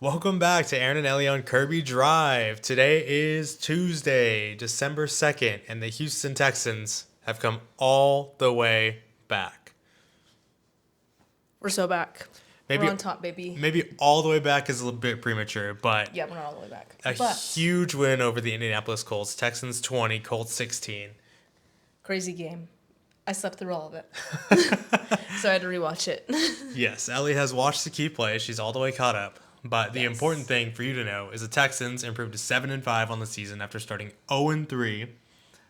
Welcome back to Aaron and Elle on Kirby Drive. Today is Tuesday, December 2nd, and the Houston Texans have come all the way back. We're so back. We're on top, baby. Maybe all the way back is a little bit premature, but Yeah, we're not all the way back. huge win over the Indianapolis Colts. Texans 20, Colts 16. Crazy game. I slept through all of it. So I had to rewatch it. Yes, Ellie has watched the key plays. She's all the way caught up. But the important thing for you to know is the Texans improved to 7-5 on the season after starting 0-3.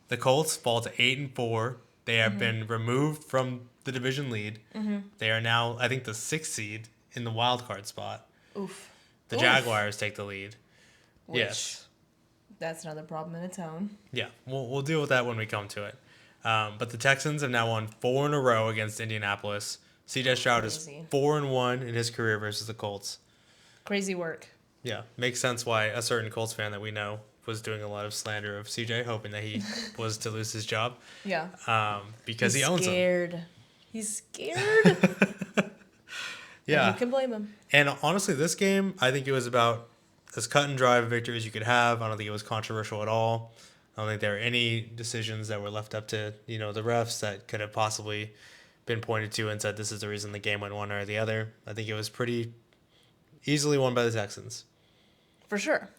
The Colts fall to 8-4. They have been removed from the division lead. They are now, I think, the 6th seed in the wild card spot. Oof. The Jaguars take the lead. Yes. That's another problem in its own. Yeah, we'll deal with that when we come to it. But the Texans have now won 4 in a row against Indianapolis. CJ Stroud is 4-1 in his career versus the Colts. Crazy work. Yeah, makes sense why a certain Colts fan that we know was doing a lot of slander of CJ, hoping that he was to lose his job. Yeah. Because he owns him. He's scared. Yeah. And who can blame him? And honestly, this game, I think it was about as cut and dry of a victory as you could have. I don't think it was controversial at all. I don't think there were any decisions that were left up to, the refs that could have possibly been pointed to and said this is the reason the game went one or the other. I think it was pretty easily won by the Texans. For sure.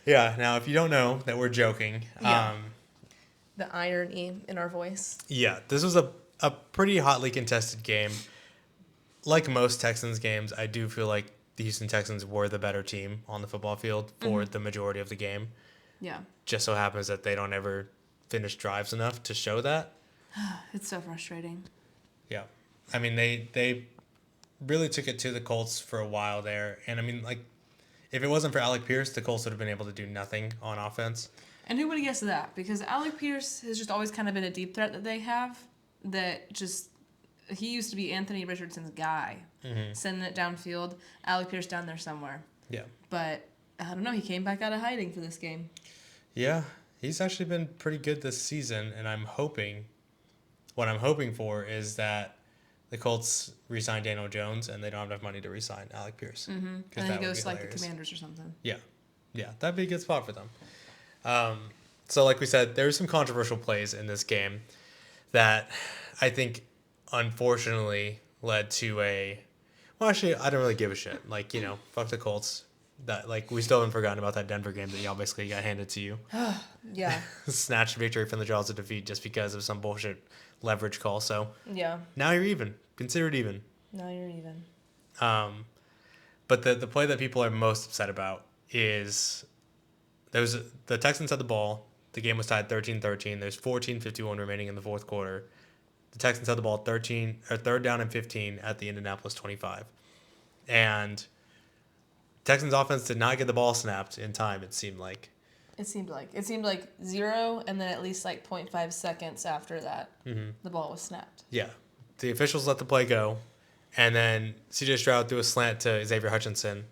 Yeah. Now, if you don't know that we're joking. Yeah. The irony in our voice. Yeah. This was a pretty hotly contested game. Like most Texans games, I do feel like the Houston Texans were the better team on the football field for the majority of the game. Yeah. Just so happens that they don't ever finish drives enough to show that. It's so frustrating. Yeah. I mean, they really took it to the Colts for a while there. And, I mean, like, if it wasn't for Alec Pierce, the Colts would have been able to do nothing on offense. And who would have guessed that? Because Alec Pierce has just always kind of been a deep threat that they have. That just, he used to be Anthony Richardson's guy. Sending it downfield. Alec Pierce down there somewhere. Yeah. But, I don't know, he came back out of hiding for this game. Yeah. He's actually been pretty good this season. And what I'm hoping for is that the Colts re-sign Daniel Jones, and they don't have enough money to re-sign Alec Pierce. And then he goes to, like, the Commanders or something. Yeah. Yeah, that'd be a good spot for them. So, like we said, there were some controversial plays in this game that I think, unfortunately, led to well, actually, I don't really give a shit. Like, fuck the Colts. That, like, we still haven't forgotten about that Denver game that y'all basically got handed to you. Yeah. Snatched victory from the jaws of defeat just because of some bullshit leverage call. So yeah, now you're even. Consider it even. Now you're even. But the play that people are most upset about is the Texans had the ball. The game was tied 13-13. There's 14:51 remaining in the fourth quarter. The Texans had the ball 3rd down and 15 at the Indianapolis 25. And Texans offense did not get the ball snapped in time, it seemed like. It seemed like 0, and then at least like 0.5 seconds after that, the ball was snapped. Yeah. The officials let the play go, and then CJ Stroud threw a slant to Xavier Hutchinson,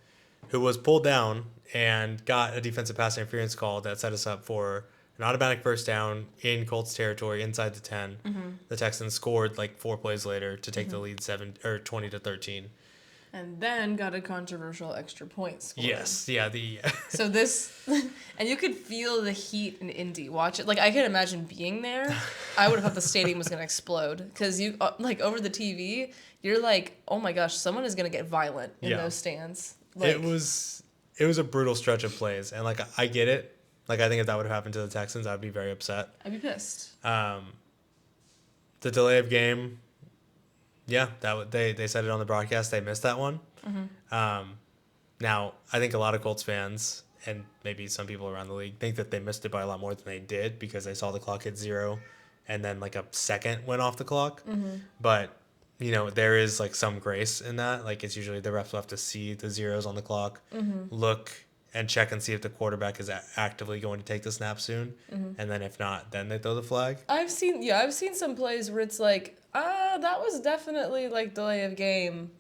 who was pulled down and got a defensive pass interference call that set us up for an automatic first down in Colts territory inside the 10. The Texans scored like 4 plays later to take the lead 20-13. And then got a controversial extra point score. Yes, yeah. So this, and you could feel the heat in Indy. Watch it. Like, I could imagine being there. I would have thought the stadium was going to explode. Because you, like, over the TV, you're like, oh my gosh, someone is going to get violent in those stands. Like, it was a brutal stretch of plays. And, like, I get it. Like, I think if that would have happened to the Texans, I'd be very upset. I'd be pissed. The delay of game... Yeah, they said it on the broadcast. They missed that one. Now, I think a lot of Colts fans, and maybe some people around the league, think that they missed it by a lot more than they did because they saw the clock hit 0 and then like a second went off the clock. But, there is like some grace in that. Like, it's usually the refs will have to see the zeros on the clock, look and check and see if the quarterback is actively going to take the snap soon. And then if not, then they throw the flag. I've seen some plays where it's like, that was definitely like delay of game,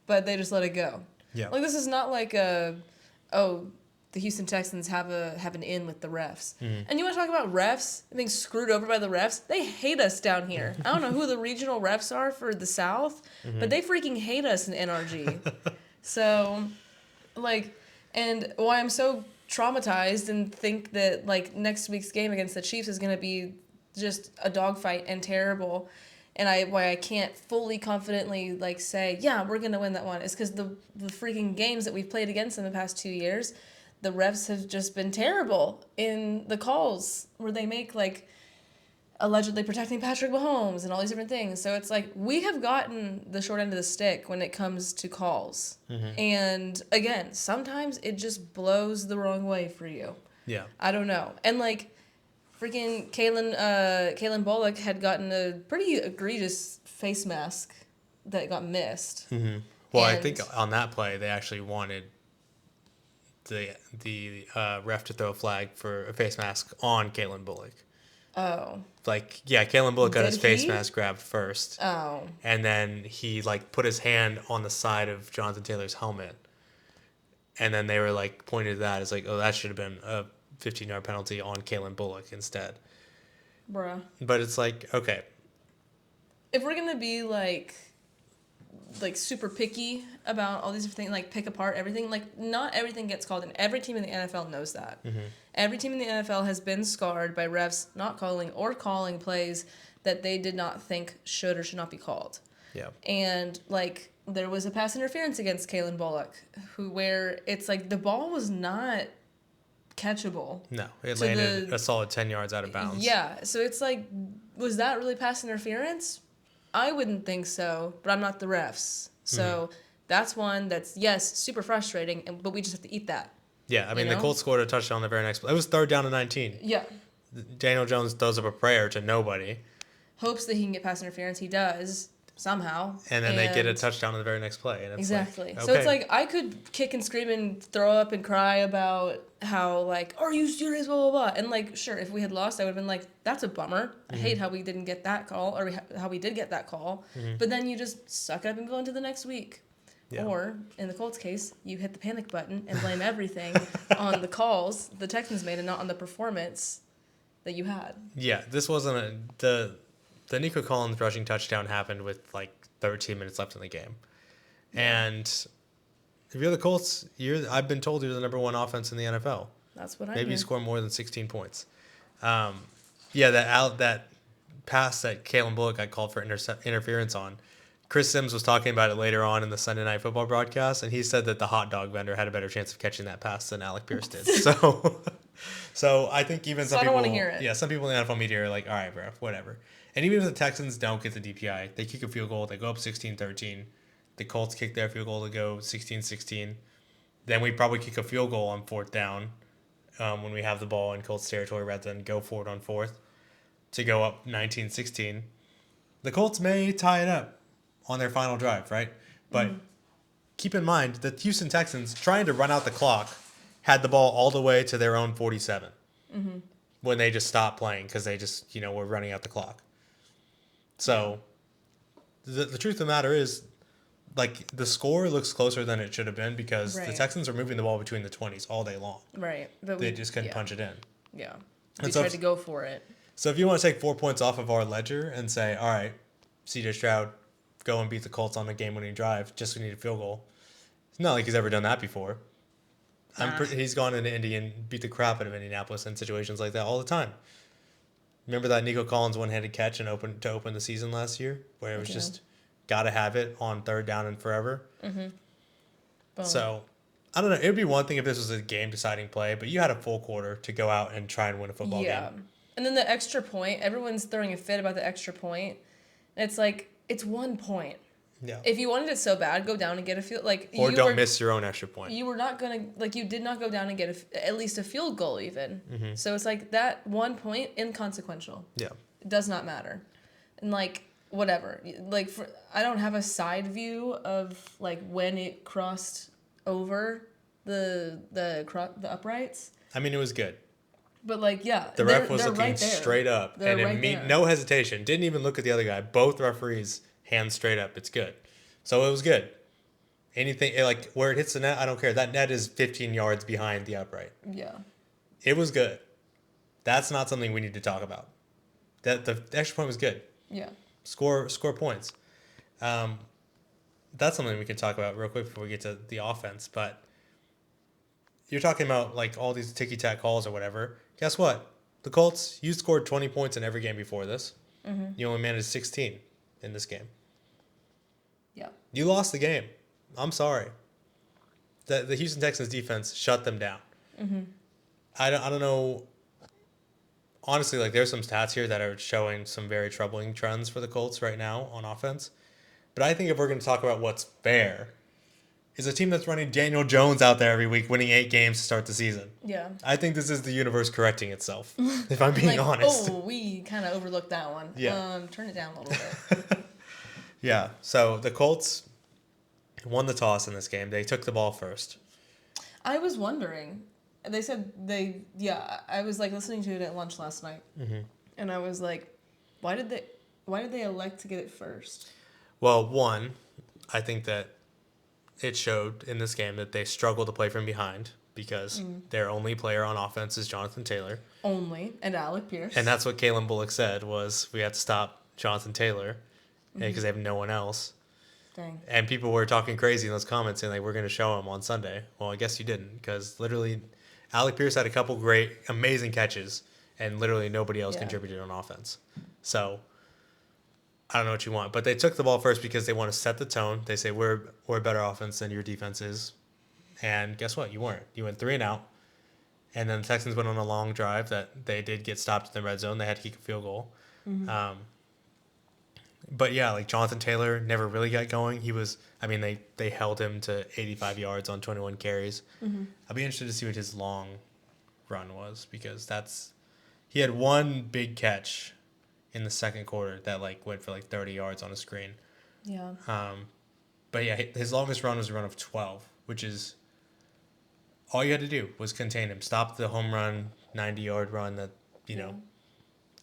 but they just let it go. Yeah. Like, this is not like they the Houston Texans have an in with the refs. And you want to talk about refs and being screwed over by the refs? They hate us down here. I don't know who the regional refs are for the South, but they freaking hate us in NRG. So, like, and why I'm so traumatized and think that, like, next week's game against the Chiefs is going to be just a dogfight and terrible, and why I can't fully confidently, like, say, yeah, we're going to win that one, is because the freaking games that we've played against in the past 2 years, the refs have just been terrible in the calls where they make, like, allegedly protecting Patrick Mahomes and all these different things. So it's like we have gotten the short end of the stick when it comes to calls. And again, sometimes it just blows the wrong way for you. Yeah. I don't know. And like freaking Kalen Bullock had gotten a pretty egregious face mask that got missed. Well, I think on that play they actually wanted the ref to throw a flag for a face mask on Kalen Bullock. Oh. Like, yeah, Kalen Bullock got his face he? mask grabbed first. Oh. And then he, like, put his hand on the side of Jonathan Taylor's helmet. And then they were, like, pointed to that as, like, oh, that should have been a 15-yard penalty on Kalen Bullock instead. Bruh. But it's like, okay. If we're going to be, like super picky about all these different things, like pick apart everything, like not everything gets called, and every team in the NFL knows that. Every team in the NFL has been scarred by refs not calling or calling plays that they did not think should or should not be called. Yeah. And like there was a pass interference against Kalen Bullock, where it's like the ball was not catchable. No, it landed a solid 10 yards out of bounds. Yeah, so it's like, was that really pass interference? I wouldn't think so, but I'm not the refs. So that's one that's, yes, super frustrating, but we just have to eat that. Yeah, I mean, the Colts scored a touchdown the very next play. It was 3rd down and 19. Yeah. Daniel Jones throws up a prayer to nobody. Hopes that he can get pass interference. He does, somehow. And then they get a touchdown in the very next play. And it's exactly. Like, okay. So it's like, I could kick and scream and throw up and cry about how, like, are you serious, blah, blah, blah. And, like, sure, if we had lost, I would have been like, that's a bummer. I hate how we didn't get that call, or how we did get that call. But then you just suck it up and go into the next week. Yeah. Or, in the Colts case, you hit the panic button and blame everything on the calls the Texans made and not on the performance that you had. Yeah, this wasn't the Nico Collins rushing touchdown happened with, like, 13 minutes left in the game. Yeah. And if you're the Colts, I've been told you're the number 1 offense in the NFL. That's what I Maybe hear. you score more than 16 points. That pass that Kalen Bullock got called for interference on, Chris Sims was talking about it later on in the Sunday Night Football broadcast, and he said that the hot dog vendor had a better chance of catching that pass than Alec Pierce did. So I think even some people, I don't want to hear it. Yeah, some people in the NFL media are like, all right, bro, whatever. And even if the Texans don't get the DPI, they kick a field goal, they go up 16-13. The Colts kick their field goal to go 16-16. Then we probably kick a field goal on 4th down when we have the ball in Colts territory rather than go for it on 4th to go up 19-16. The Colts may tie it up on their final drive, right? But keep in mind that the Houston Texans, trying to run out the clock, had the ball all the way to their own 47 when they just stopped playing because they just, were running out the clock. So the truth of the matter is, like, the score looks closer than it should have been because the Texans are moving the ball between the 20s all day long. Right. But they just couldn't punch it in. Yeah. We tried to go for it. So if you want to take 4 points off of our ledger and say, all right, C.J. Stroud, go and beat the Colts on the game-winning drive, just we need a field goal. It's not like he's ever done that before. He's gone into Indy and beat the crap out of Indianapolis in situations like that all the time. Remember that Nico Collins one-handed catch to open the season last year, where it was just got to have it on 3rd down and forever. So I don't know. It would be one thing if this was a game-deciding play, but you had a full quarter to go out and try and win a football game. Yeah, and then the extra point. Everyone's throwing a fit about the extra point. And it's like, it's 1 point. Yeah. If you wanted it so bad, go down and get a field or don't miss your own extra point. You were not gonna you did not go down and get at least a field goal even. So it's like that 1 point inconsequential. Yeah. It does not matter, and like whatever. Like I don't have a side view of like when it crossed over the uprights. I mean, it was good. But like the ref was looking right straight up no hesitation. Didn't even look at the other guy. Both referees. Hands straight up. It's good. So it was good. Anything like where it hits the net, I don't care. That net is 15 yards behind the upright. Yeah. It was good. That's not something we need to talk about. That the extra point was good. Yeah. Score points. That's something we can talk about real quick before we get to the offense. But you're talking about like all these ticky-tack calls or whatever. Guess what? The Colts, you scored 20 points in every game before this. Mm-hmm. You only managed 16 in this game. Yeah. You lost the game. I'm sorry. The Houston Texans defense shut them down. Mm-hmm. I don't know. Honestly, like there's some stats here that are showing some very troubling trends for the Colts right now on offense. But I think if we're going to talk about what's fair, is a team that's running Daniel Jones out there every week, winning 8 games to start the season. Yeah. I think this is the universe correcting itself, if I'm being honest. Oh, we kind of overlooked that one. Yeah. Turn it down a little bit. Yeah. So the Colts won the toss in this game. They took the ball first. I was wondering. They said I was like listening to it at lunch last night. Mm-hmm. And I was like, why did they elect to get it first? Well, one, I think that it showed in this game that they struggle to play from behind because their only player on offense is Jonathan Taylor. Only. And Alec Pierce. And that's what Kalen Bullock said was we have to stop Jonathan Taylor because they have no one else. Dang. And people were talking crazy in those comments saying like we're going to show him on Sunday. Well, I guess you didn't because literally Alec Pierce had a couple great, amazing catches and literally nobody else contributed on offense. So I don't know what you want, but they took the ball first because they want to set the tone. They say we're a better offense than your defense is, and guess what? You weren't. You went 3 and out, and then the Texans went on a long drive that they did get stopped in the red zone. They had to kick a field goal, but yeah, like Jonathan Taylor never really got going. He was, I mean, they held him to 85 yards on 21 carries. Mm-hmm. I'd be interested to see what his long run was because he had one big catch in the second quarter that like went for like 30 yards on a screen. Yeah. But yeah, his longest run was a run of 12, which is all you had to do was contain him. Stop the home run, 90-yard run that,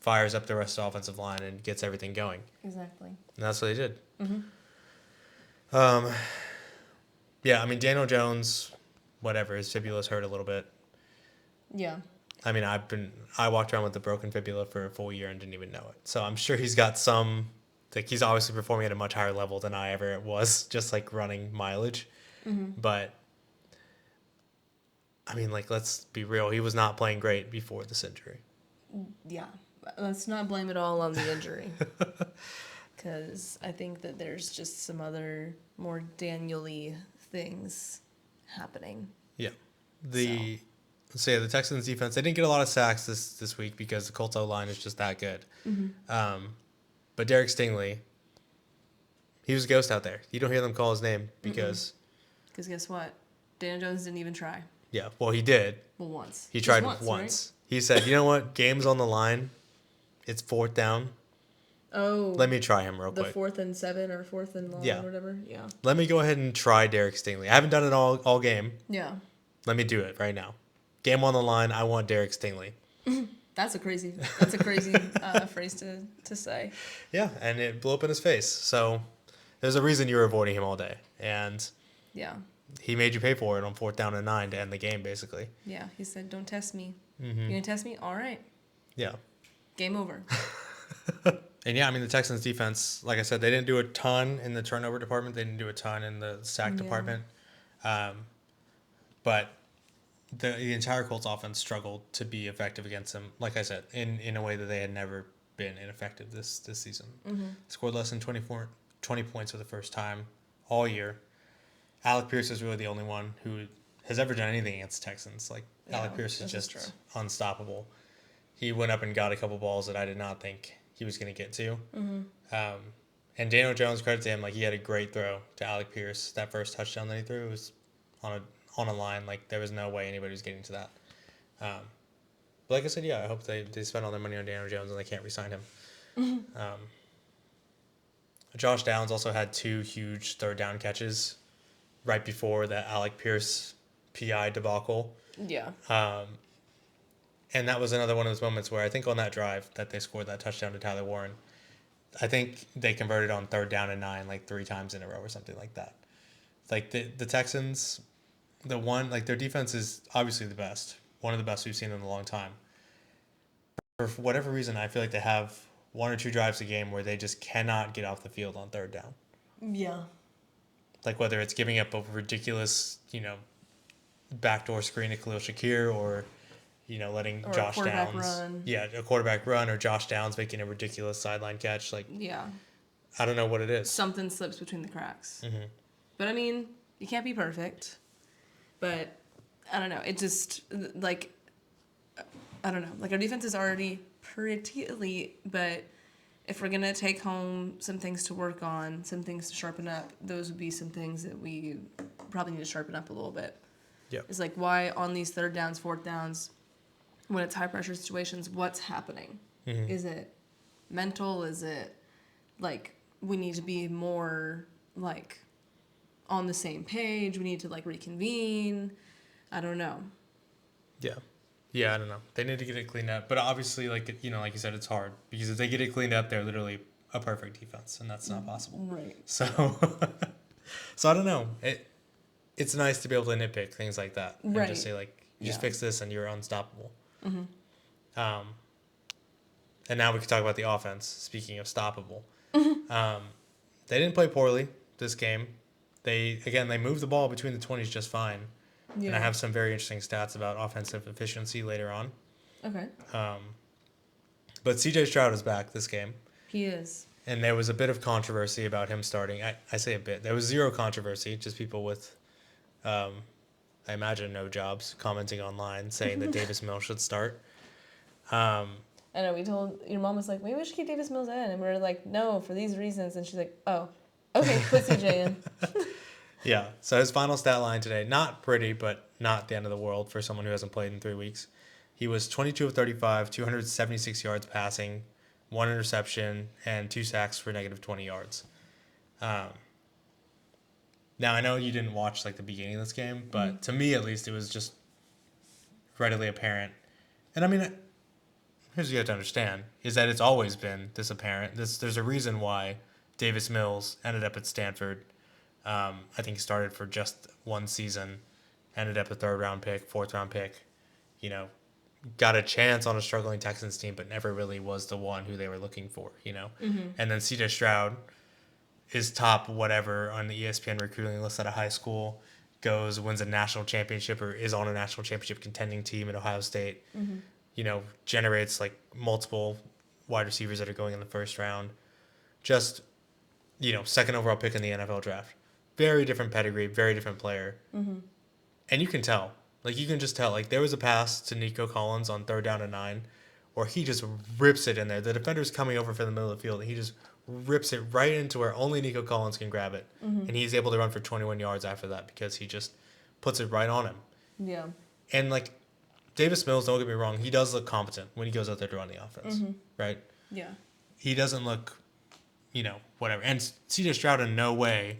fires up the rest of the offensive line and gets everything going. Exactly. And that's what they did. Mm-hmm. Yeah, I mean, Daniel Jones, whatever, his fibula's hurt a little bit. Yeah. I mean, I walked around with a broken fibula for a full year and didn't even know it. So I'm sure he's got like he's obviously performing at a much higher level than I ever was, just like running mileage. Mm-hmm. But I mean, like, let's be real. He was not playing great before this injury. Yeah. Let's not blame it all on the injury. Because I think that there's just some other more Daniel-y things happening. Yeah. The Texans defense, they didn't get a lot of sacks this week because the Colts O-line is just that good. Mm-hmm. But Derek Stingley, he was a ghost out there. You don't hear them call his name because... Because guess what? Daniel Jones didn't even try. Yeah, well, he did. Well, once. He tried once. Right? He said, you know what? Game's on the line. It's 4th down. Oh. Let me try him real quick. The 4th and 7 or 4th and long or whatever? Yeah. Let me go ahead and try Derek Stingley. I haven't done it all game. Yeah. Let me do it right now. Game on the line. I want Derek Stingley. That's a crazy phrase to say. Yeah, and it blew up in his face. So there's a reason you were avoiding him all day. And yeah, he made you pay for it on 4th down and 9 to end the game, basically. Yeah, he said, don't test me. Mm-hmm. You going to test me? All right. Yeah. Game over. And yeah, I mean, the Texans defense, like I said, they didn't do a ton in the turnover department. They didn't do a ton in the sack department. But the entire Colts offense struggled to be effective against them, like I said, in a way that they had never been ineffective this season. Mm-hmm. Scored less than 20 points for the first time all year. Alec Pierce is really the only one who has ever done anything against the Texans. Like, Alec Pierce is just unstoppable. He went up and got a couple balls that I did not think he was going to get to. Mm-hmm. And Daniel Jones, credit to him, like, he had a great throw to Alec Pierce. That first touchdown that he threw was on a line. Like, there was no way anybody was getting to that. But like I said, yeah, I hope they spend all their money on Daniel Jones and they can't re-sign him. Mm-hmm. Josh Downs also had 2 huge 3rd down catches right before the Alec Pierce PI debacle. Yeah. And that was another one of those moments where I think on that drive that they scored that touchdown to Tyler Warren, I think they converted on 3rd down and 9 like 3 times in a row or something like that. like the Texans, their defense is obviously the best, one of the best we've seen in a long time. For whatever reason, I feel like they have one or two drives a game where they just cannot get off the field on third down. Yeah. Like whether it's giving up a ridiculous, backdoor screen to Khalil Shakir or, letting Or Josh a quarterback Downs. run. Yeah, a quarterback run or Josh Downs making a ridiculous sideline catch. Like, Yeah. I don't know what it is. Something slips between the cracks. Mm-hmm. But I mean, you can't be perfect. But I don't know. It just, like, I don't know. Like, our defense is already pretty elite, but if we're going to take home some things to work on, some things to sharpen up, those would be some things that we probably need to sharpen up a little bit. Yeah. It's like, why on these third downs, fourth downs, when it's high pressure situations, what's happening? Mm-hmm. Is it mental? Is it like we need to be more like on the same page? We need to like reconvene. I don't know. Yeah. Yeah, I don't know. They need to get it cleaned up. But obviously, like you said, it's hard. Because if they get it cleaned up, they're literally a perfect defense. And that's not possible. Right. So, so I don't know. It's nice to be able to nitpick things like that. And Right. just say, like, just fix this and you're unstoppable. Mm-hmm. And now we can talk about the offense. Speaking of stoppable. Mm-hmm. They didn't play poorly this game. They moved the ball between the 20s just fine. Yeah. And I have some very interesting stats about offensive efficiency later on. Okay. But CJ Stroud is back this game. He is. And there was a bit of controversy about him starting. I say a bit. There was zero controversy, just people with, I imagine, no jobs commenting online saying that Davis Mills should start. I know, we told, your mom was like, maybe we should keep Davis Mills in. And we were like, no, for these reasons. And she's like, oh, okay, put CJ in. Yeah, so his final stat line today, not pretty, but not the end of the world for someone who hasn't played in 3 weeks. He was 22 of 35, 276 yards passing, 1 interception, and 2 sacks for negative 20 yards. Now, I know you didn't watch like the beginning of this game, but to me at least, it was just readily apparent. And I mean, here's what you have to understand, is that it's always been this apparent. There's a reason why Davis Mills ended up at Stanford. I think he started for just 1 season, ended up a 3rd round pick, 4th round pick, got a chance on a struggling Texans team, but never really was the one who they were looking for, Mm-hmm. And then CJ Stroud is top whatever on the ESPN recruiting list at a high school, wins a national championship or is on a national championship contending team at Ohio State, generates like multiple wide receivers that are going in the 1st round, just, 2nd overall pick in the NFL draft. Very different pedigree, very different player. Mm-hmm. And you can tell. Like, you can just tell. Like, there was a pass to Nico Collins on 3rd down and 9 where he just rips it in there. The defender's coming over from the middle of the field, and he just rips it right into where only Nico Collins can grab it. Mm-hmm. And he's able to run for 21 yards after that because he just puts it right on him. Yeah. And, like, Davis Mills, don't get me wrong, he does look competent when he goes out there to run the offense, right? Yeah. He doesn't look, whatever. And CJ Stroud in no way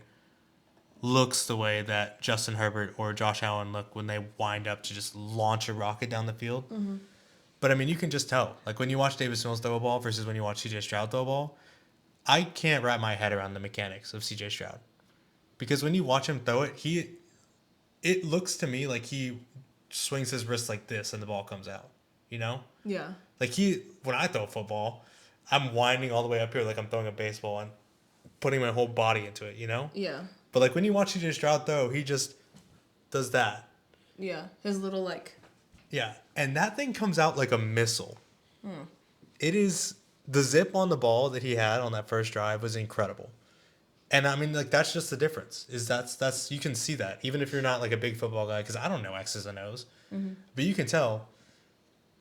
looks the way that Justin Herbert or Josh Allen look when they wind up to just launch a rocket down the field. Mm-hmm. But, I mean, you can just tell. Like, when you watch Davis Mills throw a ball versus when you watch CJ Stroud throw a ball, I can't wrap my head around the mechanics of CJ Stroud. Because when you watch him throw it, it looks to me like he swings his wrist like this and the ball comes out, Yeah. Like, when I throw a football, I'm winding all the way up here like I'm throwing a baseball and putting my whole body into it, Yeah. But, like, when you watch CJ Stroud throw, he just does that. Yeah. His little, like... Yeah. And that thing comes out like a missile. It is... The zip on the ball that he had on that first drive was incredible. And, I mean, like, that's just the difference. That's you can see that. Even if you're not, like, a big football guy, because I don't know X's and O's. Mm-hmm. But you can tell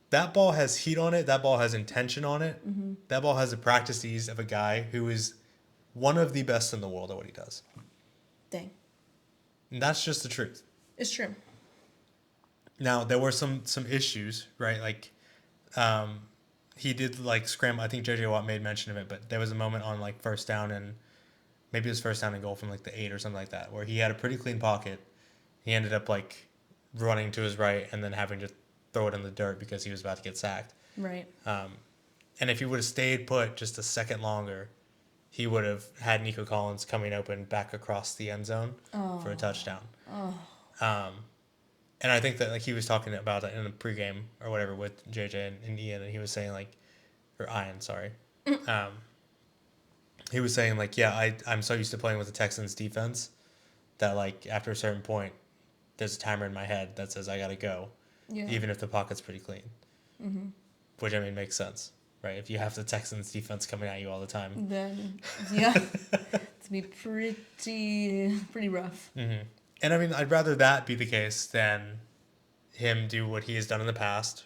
that ball has heat on it. That ball has intention on it. Mm-hmm. That ball has the practice ease of a guy who is one of the best in the world at what he does. Dang. And that's just the truth. It's true. Now, there were some issues, right? Like, he did, like, scramble. I think J.J. Watt made mention of it, but there was a moment on, like, 1st down and maybe it was 1st down and goal from, like, the 8 or something like that, where he had a pretty clean pocket. He ended up, like, running to his right and then having to throw it in the dirt because he was about to get sacked. Right. And if he would have stayed put just a second longer, he would have had Nico Collins coming open back across the end zone for a touchdown. And I think that like he was talking about it in the pregame or whatever with JJ and Ian, and he was saying like, or Ian, sorry. He was saying like, yeah, I'm so used to playing with the Texans defense that like after a certain point, there's a timer in my head that says I gotta go, even if the pocket's pretty clean. Which I mean makes sense, right? If you have the Texans defense coming at you all the time, then yeah, it's gonna be pretty rough. And I mean I'd rather that be the case than him do what he has done in the past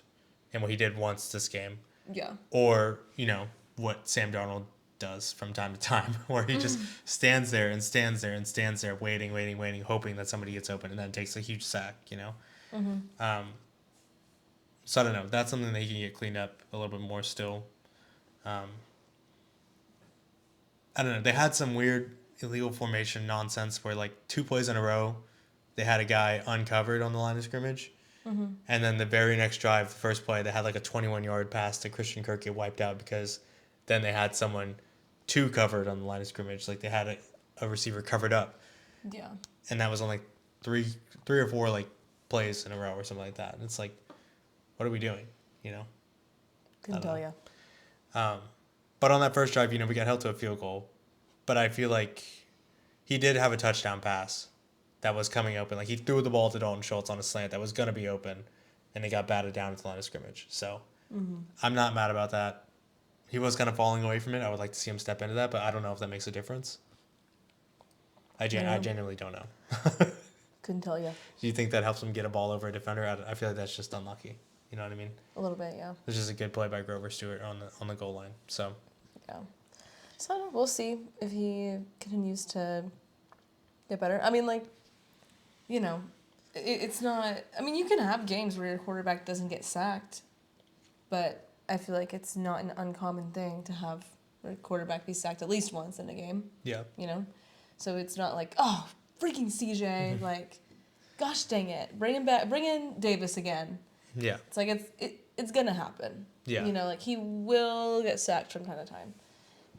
and what he did once this game. Yeah. Or what Sam Darnold does from time to time, where he just stands there, waiting, hoping that somebody gets open, and then takes a huge sack. So I don't know. That's something that he can get cleaned up a little bit more still. I don't know. They had some weird illegal formation nonsense where like 2 plays in a row, they had a guy uncovered on the line of scrimmage. And then the very next drive, the first play, they had like a 21-yard pass to Christian Kirk get wiped out because then they had someone 2 covered on the line of scrimmage. Like they had a receiver covered up. Yeah. And that was on like three or four like plays in a row or something like that. And it's like, what are we doing? Couldn't tell you. But on that first drive, we got held to a field goal. But I feel like he did have a touchdown pass that was coming open. Like he threw the ball to Dalton Schultz on a slant that was going to be open, and it got batted down at the line of scrimmage. So I'm not mad about that. He was kind of falling away from it. I would like to see him step into that, but I don't know if that makes a difference. I genuinely don't know. Couldn't tell you. Do you think that helps him get a ball over a defender? I feel like that's just unlucky. You know what I mean? A little bit, yeah. It's just a good play by Grover Stewart on the goal line. So yeah. So we'll see if he continues to get better. I mean, like, it's not. I mean, you can have games where your quarterback doesn't get sacked, but I feel like it's not an uncommon thing to have a quarterback be sacked at least once in a game. Yeah. So it's not like, oh, freaking CJ, like, gosh dang it, bring him back, bring in Davis again. Yeah. It's like it's gonna happen. Yeah. Like he will get sacked from time to time.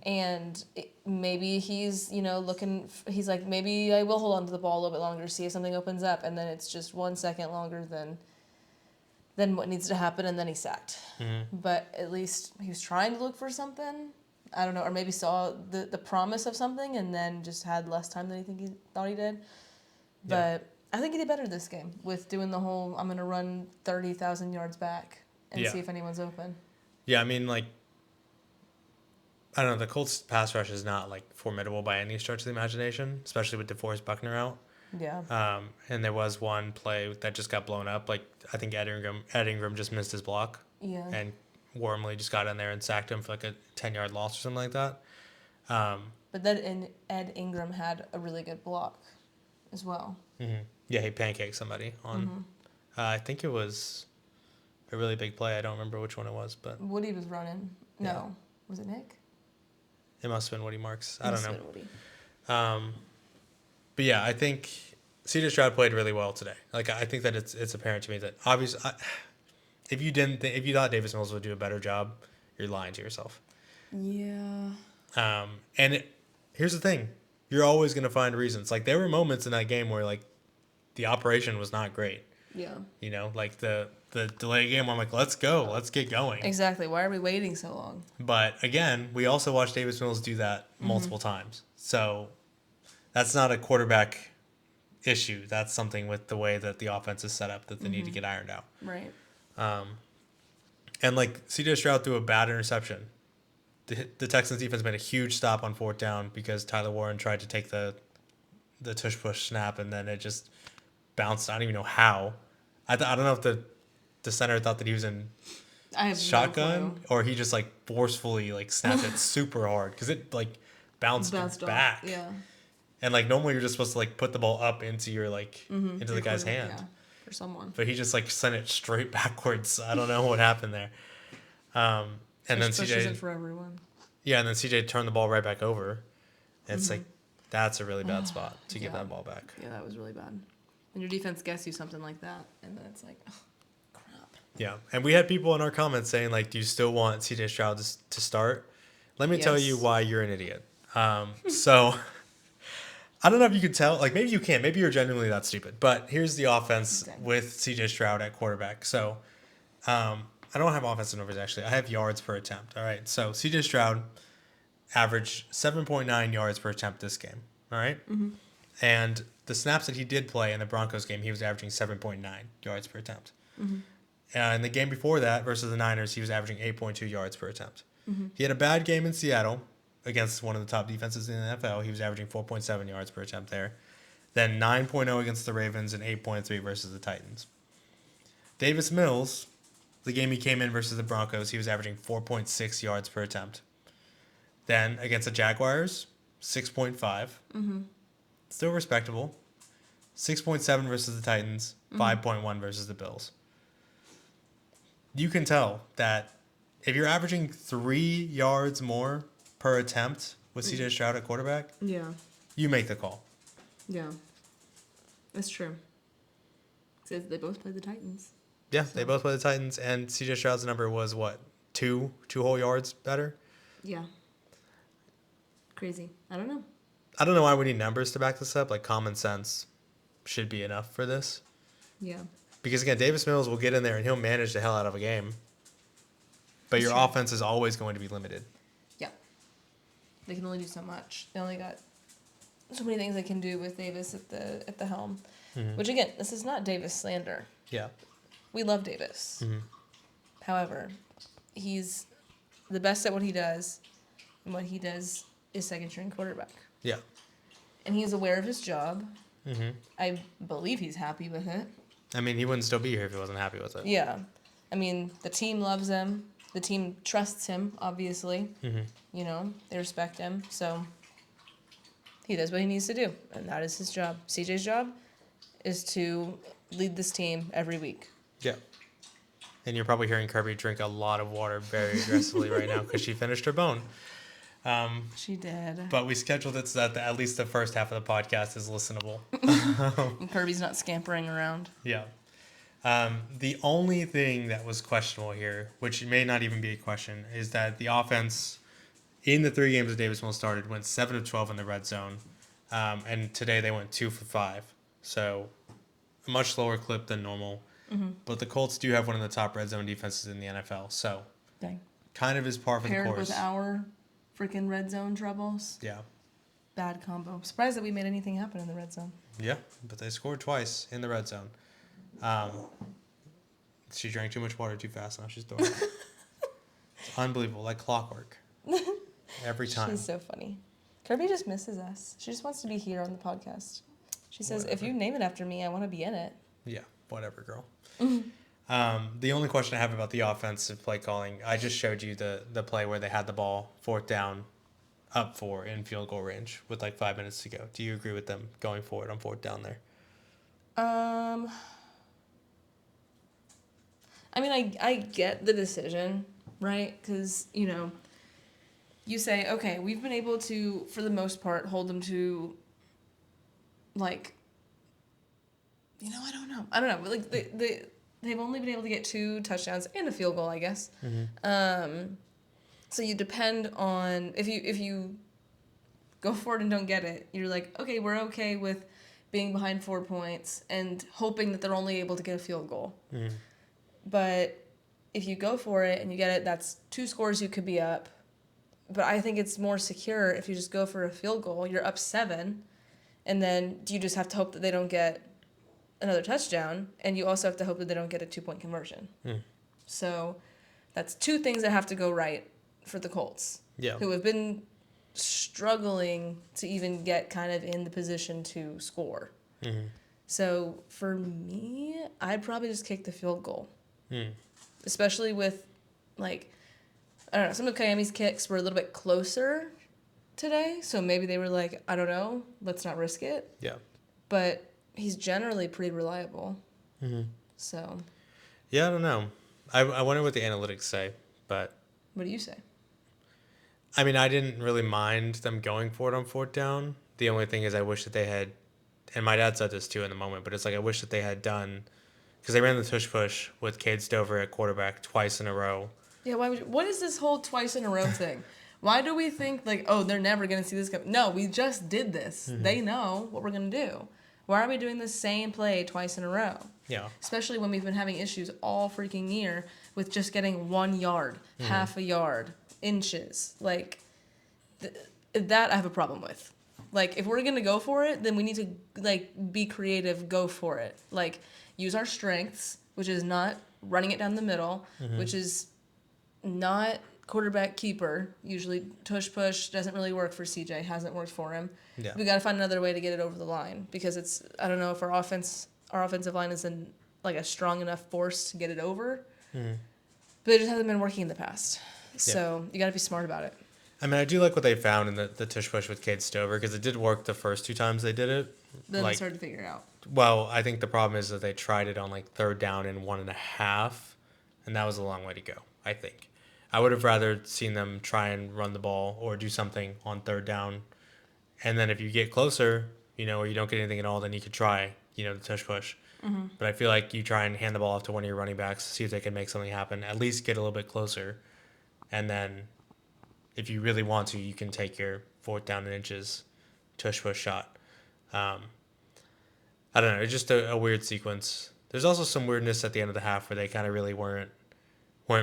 And maybe he's, he's like, maybe I will hold on to the ball a little bit longer, see if something opens up, and then it's just 1 second longer than what needs to happen, and then he's sacked. But at least he was trying to look for something. I don't know, or maybe saw the promise of something and then just had less time than he thought he did. But I think he did better this game with doing the whole, I'm going to run 30,000 yards back and see if anyone's open. Yeah, I mean, like, I don't know, the Colts pass rush is not, like, formidable by any stretch of the imagination, especially with DeForest Buckner out. Yeah. And there was one play that just got blown up. Like, I think Ed Ingram just missed his block. Yeah. And Wormley just got in there and sacked him for, like, a 10-yard loss or something like that. But then Ed Ingram had a really good block as well. Yeah, he pancaked somebody on, I think it was a really big play. I don't remember which one it was, but Woody was running. No. Yeah. Was it Nick? It must have been Woody Marks. I don't know. Woody. But yeah, I think C.J. Stroud played really well today. Like, I think that it's apparent to me that obviously, if you thought Davis Mills would do a better job, you're lying to yourself. Yeah. And here's the thing. You're always going to find reasons. Like, there were moments in that game where, like, the operation was not great. Yeah. Like the delay game where I'm like, let's go. Let's get going. Exactly. Why are we waiting so long? But, again, we also watched Davis Mills do that multiple times. So that's not a quarterback issue. That's something with the way that the offense is set up that they need to get ironed out. Right. And, like, C.J. Stroud threw a bad interception. The Texans defense made a huge stop on 4th down because Tyler Warren tried to take the tush-push snap, and then it just bounced. I don't even know how. I don't know if the center thought that he was in shotgun or he just, like, forcefully, like, snapped it super hard because it, like, bounced back. Off. Yeah. And, like, normally you're just supposed to, like, put the ball up into your, like, into the guy's hand. Yeah, for someone. But he just, like, sent it straight backwards. I don't know what happened there. And then CJ isn't for everyone. Yeah, and then CJ turned the ball right back over. And it's like, that's a really bad spot to give that ball back. Yeah, that was really bad. And your defense gets you something like that, and then it's like, oh, crap. Yeah, and we had people in our comments saying, like, do you still want CJ Stroud to start? Let me tell you why you're an idiot. So I don't know if you could tell. Like, maybe you can. Maybe you're genuinely that stupid. But here's the offense with C.J. Stroud at quarterback. So I don't have offensive numbers, actually. I have yards per attempt. All right. So C.J. Stroud averaged 7.9 yards per attempt this game. All right? Mm-hmm. And the snaps that he did play in the Broncos game, he was averaging 7.9 yards per attempt. Mm-hmm. In the game before that versus the Niners, he was averaging 8.2 yards per attempt. Mm-hmm. He had a bad game in Seattle against one of the top defenses in the NFL. He was averaging 4.7 yards per attempt there. Then 9.0 against the Ravens and 8.3 versus the Titans. Davis Mills, the game he came in versus the Broncos, he was averaging 4.6 yards per attempt. Then against the Jaguars, 6.5. Mm-hmm. Still respectable. 6.7 versus the Titans, 5.1 versus the Bills. You can tell that if you're averaging 3 yards more per attempt with C.J. Stroud at quarterback, Yeah. you make the call. Yeah. That's true. Because they both played the Titans. Yeah, they both play the Titans, and C.J. Stroud's number was what? Two whole yards better? Yeah. Crazy. I don't know. I don't know why we need numbers to back this up. Like, common sense should be enough for this. Yeah. Because, again, Davis Mills will get in there and he'll manage the hell out of a game. But your offense is always going to be limited. Yeah. They can only do so much. They only got so many things they can do with Davis at the helm. Mm-hmm. Which, again, this is not Davis slander. Yeah. We love Davis. Mm-hmm. However, he's the best at what he does, and what he does is second-string quarterback. Yeah. And he's aware of his job. Mm-hmm. I believe he's happy with it. I mean, he wouldn't still be here if he wasn't happy with it. Yeah. I mean, the team loves him. The team trusts him, obviously. Mm-hmm. You know, they respect him. So he does what he needs to do, and that is his job. CJ's job is to lead this team every week. Yeah. And you're probably hearing Kirby drink a lot of water very aggressively right now because she finished her bone. She did. But we scheduled it so that at least the first half of the podcast is listenable. And Kirby's not scampering around. Yeah. The only thing that was questionable here, which may not even be a question, is that the offense in the 3 games that Davis Mills started went 7 of 12 in the red zone. And today they went 2 for 5. So a much slower clip than normal. Mm-hmm. But the Colts do have one of the top red zone defenses in the NFL. So Dang. Kind of is par for the course. Paired with our freaking red zone troubles. Yeah. Bad combo. Surprised that we made anything happen in the red zone. Yeah, but they scored twice in the red zone. She drank too much water too fast. Now she's throwing up. It's unbelievable, like clockwork. Every time. She's so funny. Kirby just misses us. She just wants to be here on the podcast. She says, Whatever. if you name it after me, I want to be in it. Yeah, whatever, girl. The only question I have about the offensive play calling, I just showed you the play where they had the ball 4th down, up 4 in field goal range with like 5 minutes to go. Do you agree with them going for it on 4th down there? I mean, I get the decision, right? Because, you know, you say, okay, we've been able to, for the most part, hold them to, like, you know, I don't know. Like, they've only been able to get 2 touchdowns and a field goal, I guess. Mm-hmm. So you depend on, if you go for it and don't get it, you're like, okay, we're okay with being behind 4 points and hoping that they're only able to get a field goal. Mm-hmm. But if you go for it and you get it, that's 2 scores you could be up. But I think it's more secure if you just go for a field goal. You're up 7, and then you just have to hope that they don't get another touchdown, and you also have to hope that they don't get a 2-point conversion. So that's 2 things that have to go right for the Colts, who have been struggling to even get kind of in the position to score. Mm-hmm. So for me, I'd probably just kick the field goal. Especially with, like, I don't know, some of Kayami's kicks were a little bit closer today, so maybe they were like, I don't know, let's not risk it. Yeah. But he's generally pretty reliable. Mm-hmm. So. Yeah, I don't know. I wonder what the analytics say, but. What do you say? I mean, I didn't really mind them going for it on 4th down. The only thing is I wish that they had, and my dad said this too in the moment, but it's like I wish that they had done, because they ran the tush-push with Cade Stover at quarterback twice in a row. Yeah, what is this whole twice in a row thing? Why do we think, like, oh, they're never going to see this come? No, we just did this. Mm-hmm. They know what we're going to do. Why are we doing the same play twice in a row? Yeah. Especially when we've been having issues all freaking year with just getting 1 yard, half a yard, inches. Like, that I have a problem with. Like, if we're going to go for it, then we need to, like, be creative, go for it. Like, use our strengths, which is not running it down the middle, which is not quarterback keeper. Usually push doesn't really work for CJ. Hasn't worked for him. Yeah. We got to find another way to get it over the line because it's, I don't know if our offensive line is in like a strong enough force to get it over. But it just hasn't been working in the past. So you got to be smart about it. I mean, I do like what they found in the tush push with Cade Stover because it did work the first 2 times they did it. Then like, they started to figure it out. Well, I think the problem is that they tried it on like 3rd down and 1.5, and that was a long way to go, I think. I would have rather seen them try and run the ball or do something on 3rd down. And then if you get closer, or you don't get anything at all, then you could try, the tush push. But I feel like you try and hand the ball off to one of your running backs, see if they can make something happen, at least get a little bit closer. And then if you really want to, you can take your 4th down and inches tush push shot. I don't know. It's just a weird sequence. There's also some weirdness at the end of the half where they kind of really weren't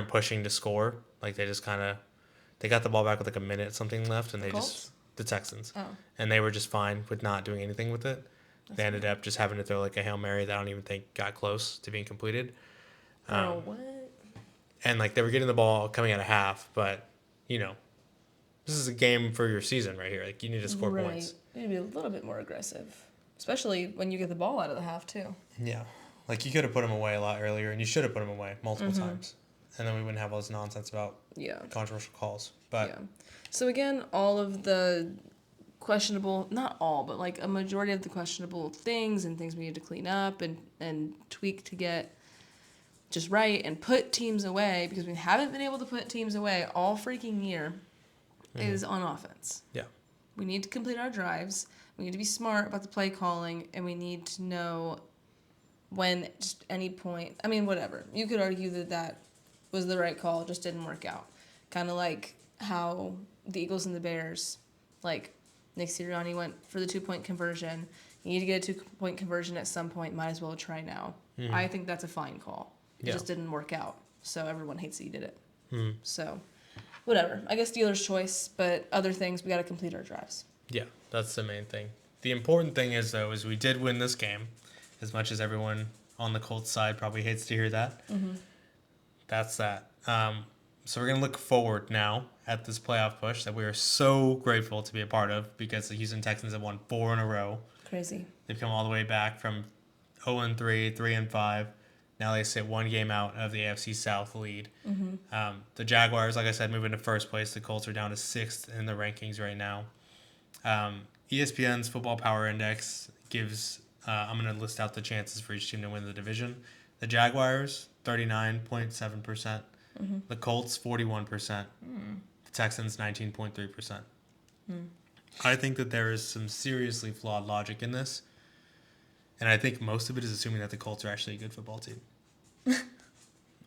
pushing to score. Like they just they got the ball back with like a minute something left, and they Colts? the Texans, and they were just fine with not doing anything with it. They ended up just having to throw like a Hail Mary that I don't even think got close to being completed. What? And like they were getting the ball coming out of half, but this is a game for your season right here. Like you need to score points. You need to be a little bit more aggressive, especially when you get the ball out of the half too. Yeah, like you could have put him away a lot earlier, and you should have put him away multiple times, and then we wouldn't have all this nonsense about controversial calls. But so again, all of the questionable, not all, but like a majority of the questionable things and things we need to clean up and tweak to get just right and put teams away, because we haven't been able to put teams away all freaking year, is on offense. Yeah. We need to complete our drives. We need to be smart about the play calling, and we need to know when just any point, I mean, whatever. You could argue that was the right call, just didn't work out. Kind of like how the Eagles and the Bears, like Nick Sirianni went for the 2-point conversion. You need to get a 2-point conversion at some point. Might as well try now. I think that's a fine call. It just didn't work out. So everyone hates that you did it. So whatever. I guess dealer's choice, but other things, we got to complete our drives. Yeah, that's the main thing. The important thing is, though, is we did win this game, as much as everyone on the Colts side probably hates to hear that. That's that. So we're going to look forward now at this playoff push that we are so grateful to be a part of, because the Houston Texans have won 4 in a row. Crazy. They've come all the way back from 0-3, 3-5. Now they sit 1 game out of the AFC South lead. The Jaguars, like I said, move into first place. The Colts are down to 6th in the rankings right now. ESPN's Football Power Index gives, I'm going to list out the chances for each team to win the division. The Jaguars, 39.7%. The Colts, 41%. The Texans, 19.3%. I think that there is some seriously flawed logic in this. And I think most of it is assuming that the Colts are actually a good football team.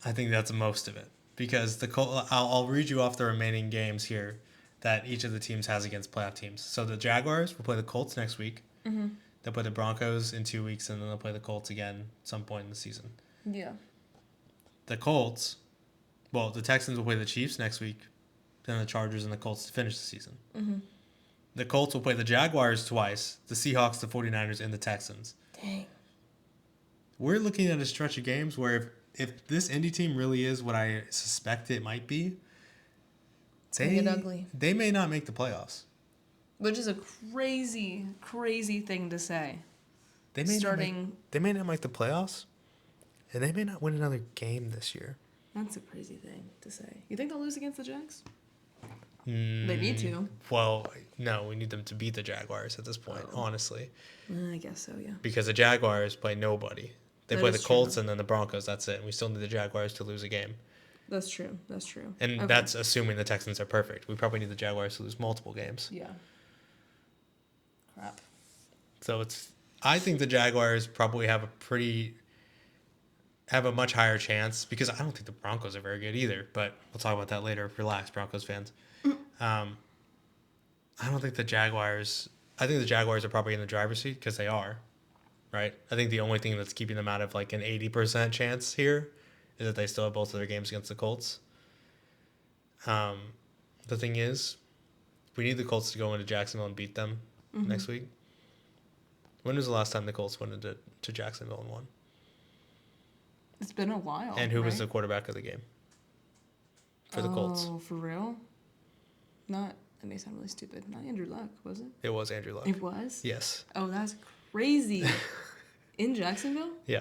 I think that's most of it. Because I'll read you off the remaining games here that each of the teams has against playoff teams. So the Jaguars will play the Colts next week. They'll play the Broncos in 2 weeks, and then they'll play the Colts again at some point in the season. Yeah. The Texans will play the Chiefs next week, then the Chargers and the Colts to finish the season. The Colts will play the Jaguars twice, the Seahawks, the 49ers, and the Texans. Dang. We're looking at a stretch of games where if this Indy team really is what I suspect it might be, it's going to get ugly. They may not make the playoffs. Which is a crazy, crazy thing to say. They may not make the playoffs, and they may not win another game this year. That's a crazy thing to say. You think they'll lose against the Jags? They need to. Well, no, we need them to beat the Jaguars at this point, honestly. I guess so, yeah. Because the Jaguars play nobody. They play the Colts and then the Broncos, that's it. And we still need the Jaguars to lose a game. That's true. And that's assuming the Texans are perfect. We probably need the Jaguars to lose multiple games. Yeah. Crap. So I think the Jaguars probably have a much higher chance, because I don't think the Broncos are very good either, but we'll talk about that later. Relax, Broncos fans. I don't think the Jaguars. I think the Jaguars are probably in the driver's seat because they are, right? I think the only thing that's keeping them out of like an 80% chance here is that they still have both of their games against the Colts. The thing is, we need the Colts to go into Jacksonville and beat them next week. When was the last time the Colts went to Jacksonville and won? It's been a while. And who was the quarterback of the game for the Colts? Oh, for real? That may sound really stupid. Not Andrew Luck, was it? It was Andrew Luck. It was? Yes. Oh, that's crazy. In Jacksonville? Yeah.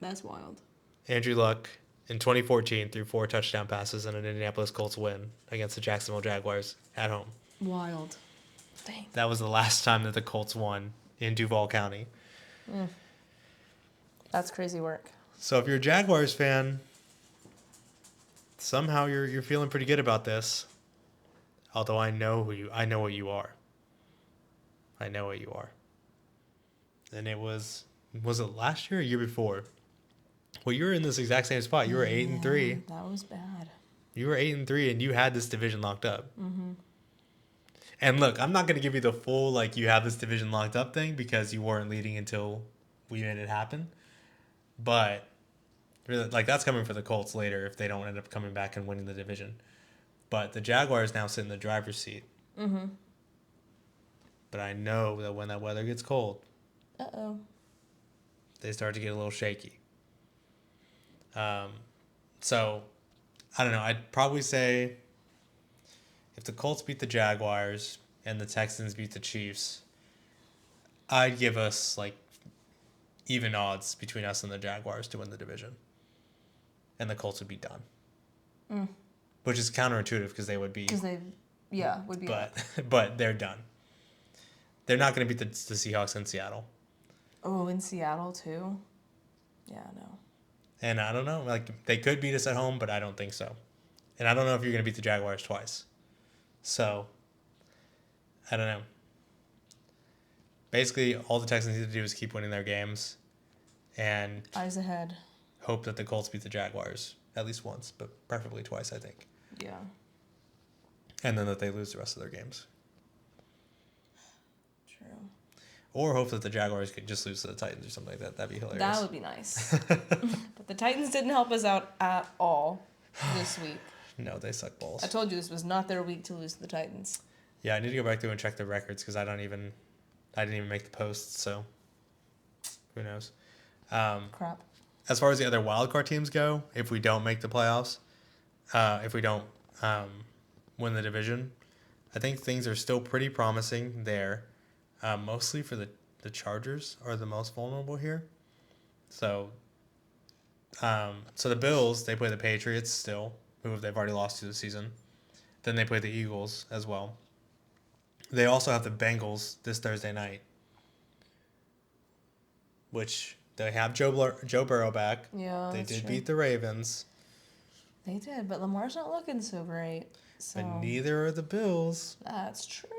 That's wild. Andrew Luck in 2014 threw 4 touchdown passes in an Indianapolis Colts win against the Jacksonville Jaguars at home. Wild. Dang. That was the last time that the Colts won in Duval County. That's crazy work. So if you're a Jaguars fan, somehow you're feeling pretty good about this. Although I know what you are. I know what you are. And it was it last year or year before? Well, you were in this exact same spot. You were 8-3. That was bad. You were 8-3, and you had this division locked up. And look, I'm not going to give you the full like you have this division locked up thing because you weren't leading until we made it happen. But really, like that's coming for the Colts later if they don't end up coming back and winning the division. But the Jaguars now sit in the driver's seat. But I know that when that weather gets cold, they start to get a little shaky. So I don't know. I'd probably say if the Colts beat the Jaguars and the Texans beat the Chiefs, I'd give us like even odds between us and the Jaguars to win the division. And the Colts would be done. Which is counterintuitive because they would be. Because would be. But they're done. They're not going to beat the Seahawks in Seattle. Oh, in Seattle too? Yeah, no. And I don't know. Like they could beat us at home, but I don't think so. And I don't know if you're going to beat the Jaguars twice. So, I don't know. Basically, all the Texans need to do is keep winning their games and eyes ahead. Hope that the Colts beat the Jaguars at least once, but preferably twice, I think. Yeah. And then that they lose the rest of their games. True. Or hope that the Jaguars could just lose to the Titans or something like that. That'd be hilarious. That would be nice. But the Titans didn't help us out at all this week. No, they suck balls. I told you this was not their week to lose to the Titans. Yeah, I need to go back through and check the records because I didn't even make the posts, so who knows. Crap. As far as the other wildcard teams go, if we don't make the playoffs, if we don't win the division, I think things are still pretty promising there. Mostly for the Chargers are the most vulnerable here. So the Bills, they play the Patriots still, who they've already lost to this season. Then they play the Eagles as well. They also have the Bengals this Thursday night, which they have Joe Burrow back. Yeah, they did true. beat the Ravens. They did, but Lamar's not looking so great. So. But neither are the Bills. That's true.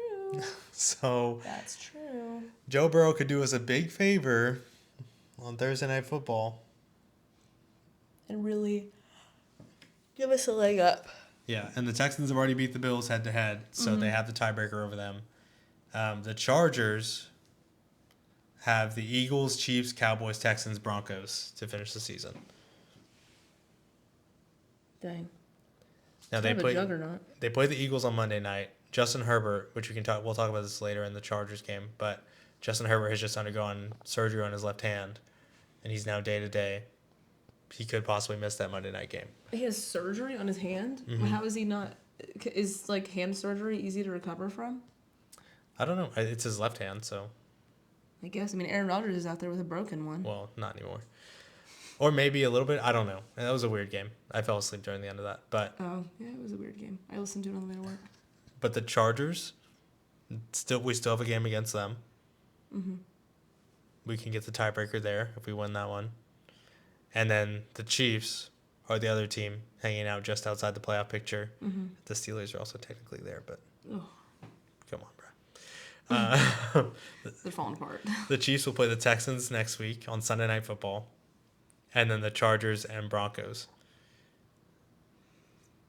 So that's true. Joe Burrow could do us a big favor on Thursday Night Football. And really give us a leg up. Yeah, and the Texans have already beat the Bills head-to-head, so they have the tiebreaker over them. The Chargers have the Eagles, Chiefs, Cowboys, Texans, Broncos to finish the season. Dang. Now they play the Eagles on Monday night. Justin Herbert, which we'll talk about this later in the Chargers game, but Justin Herbert has just undergone surgery on his left hand, and he's now day-to-day. He could possibly miss that Monday night game. He has surgery on his hand? How is he not... Is, like, hand surgery easy to recover from? I don't know. It's his left hand, so... I guess. I mean, Aaron Rodgers is out there with a broken one. Well, not anymore. Or maybe a little bit. I don't know. That was a weird game. I fell asleep during the end of that. But oh, yeah, it was a weird game. I listened to it on the way to work. But the Chargers, we still have a game against them. We can get the tiebreaker there if we win that one. And then the Chiefs are the other team hanging out just outside the playoff picture. The Steelers are also technically there, but come on, bro. They're falling apart. The Chiefs will play the Texans next week on Sunday Night Football. And then the Chargers and Broncos.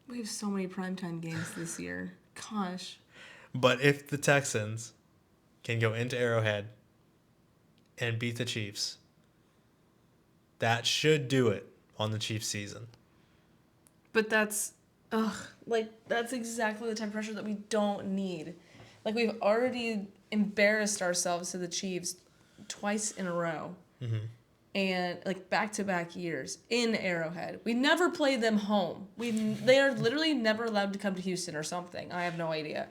We have so many primetime games this year. Gosh. But if the Texans can go into Arrowhead and beat the Chiefs, that should do it on the Chiefs season. But that's exactly the type of pressure that we don't need. Like, we've already embarrassed ourselves to the Chiefs twice in a row. Mm-hmm. And, like, back-to-back years in Arrowhead. We never play them home. They are literally never allowed to come to Houston or something. I have no idea.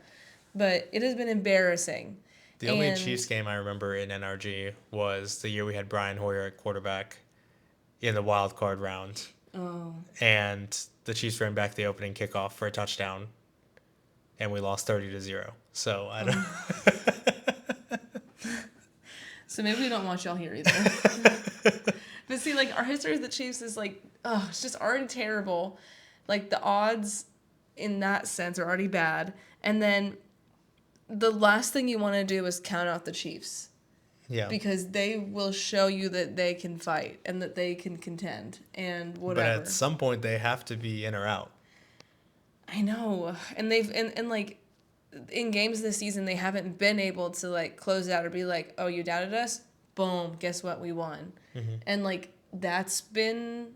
But it has been embarrassing. The only Chiefs game I remember in NRG was the year we had Brian Hoyer at quarterback in the wild card round. Oh. And the Chiefs ran back the opening kickoff for a touchdown, and we lost 30-0. So I don't. So maybe we don't want y'all here either. But see, like, our history with the Chiefs is like, it's just already terrible. Like, the odds in that sense are already bad, and then the last thing you want to do is count out the Chiefs. Yeah. Because they will show you that they can fight and that they can contend and whatever. But at some point, they have to be in or out. I know. And and like, in games this season, they haven't been able to, like, close out or be like, oh, you doubted us? Boom. Guess what? We won. Mm-hmm. And, like, that's been,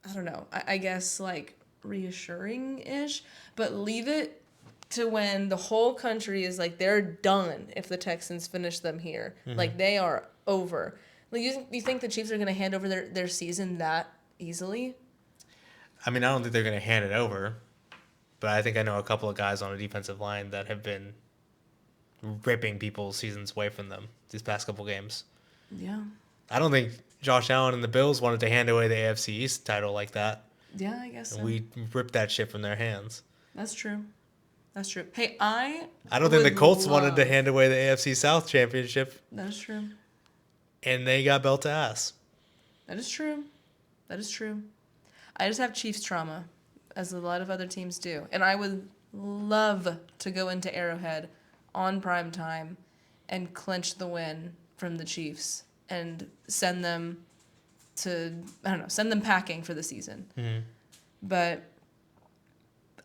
I don't know, I guess, like, reassuring-ish. But leave it to when the whole country is like, they're done if the Texans finish them here. Mm-hmm. Like, they are over. Like, you think the Chiefs are going to hand over their season that easily? I mean, I don't think they're going to hand it over, but I think I know a couple of guys on a defensive line that have been ripping people's seasons away from them these past couple games. Yeah. I don't think Josh Allen and the Bills wanted to hand away the AFC East title like that. Yeah, I guess so. And we ripped that shit from their hands. That's true. That's true. Hey, I don't think the Colts wanted to hand away the AFC South championship. That is true. And they got belt to ass. That is true. That is true. I just have Chiefs trauma, as a lot of other teams do. And I would love to go into Arrowhead on prime time and clinch the win from the Chiefs and send them packing for the season. Mm-hmm. But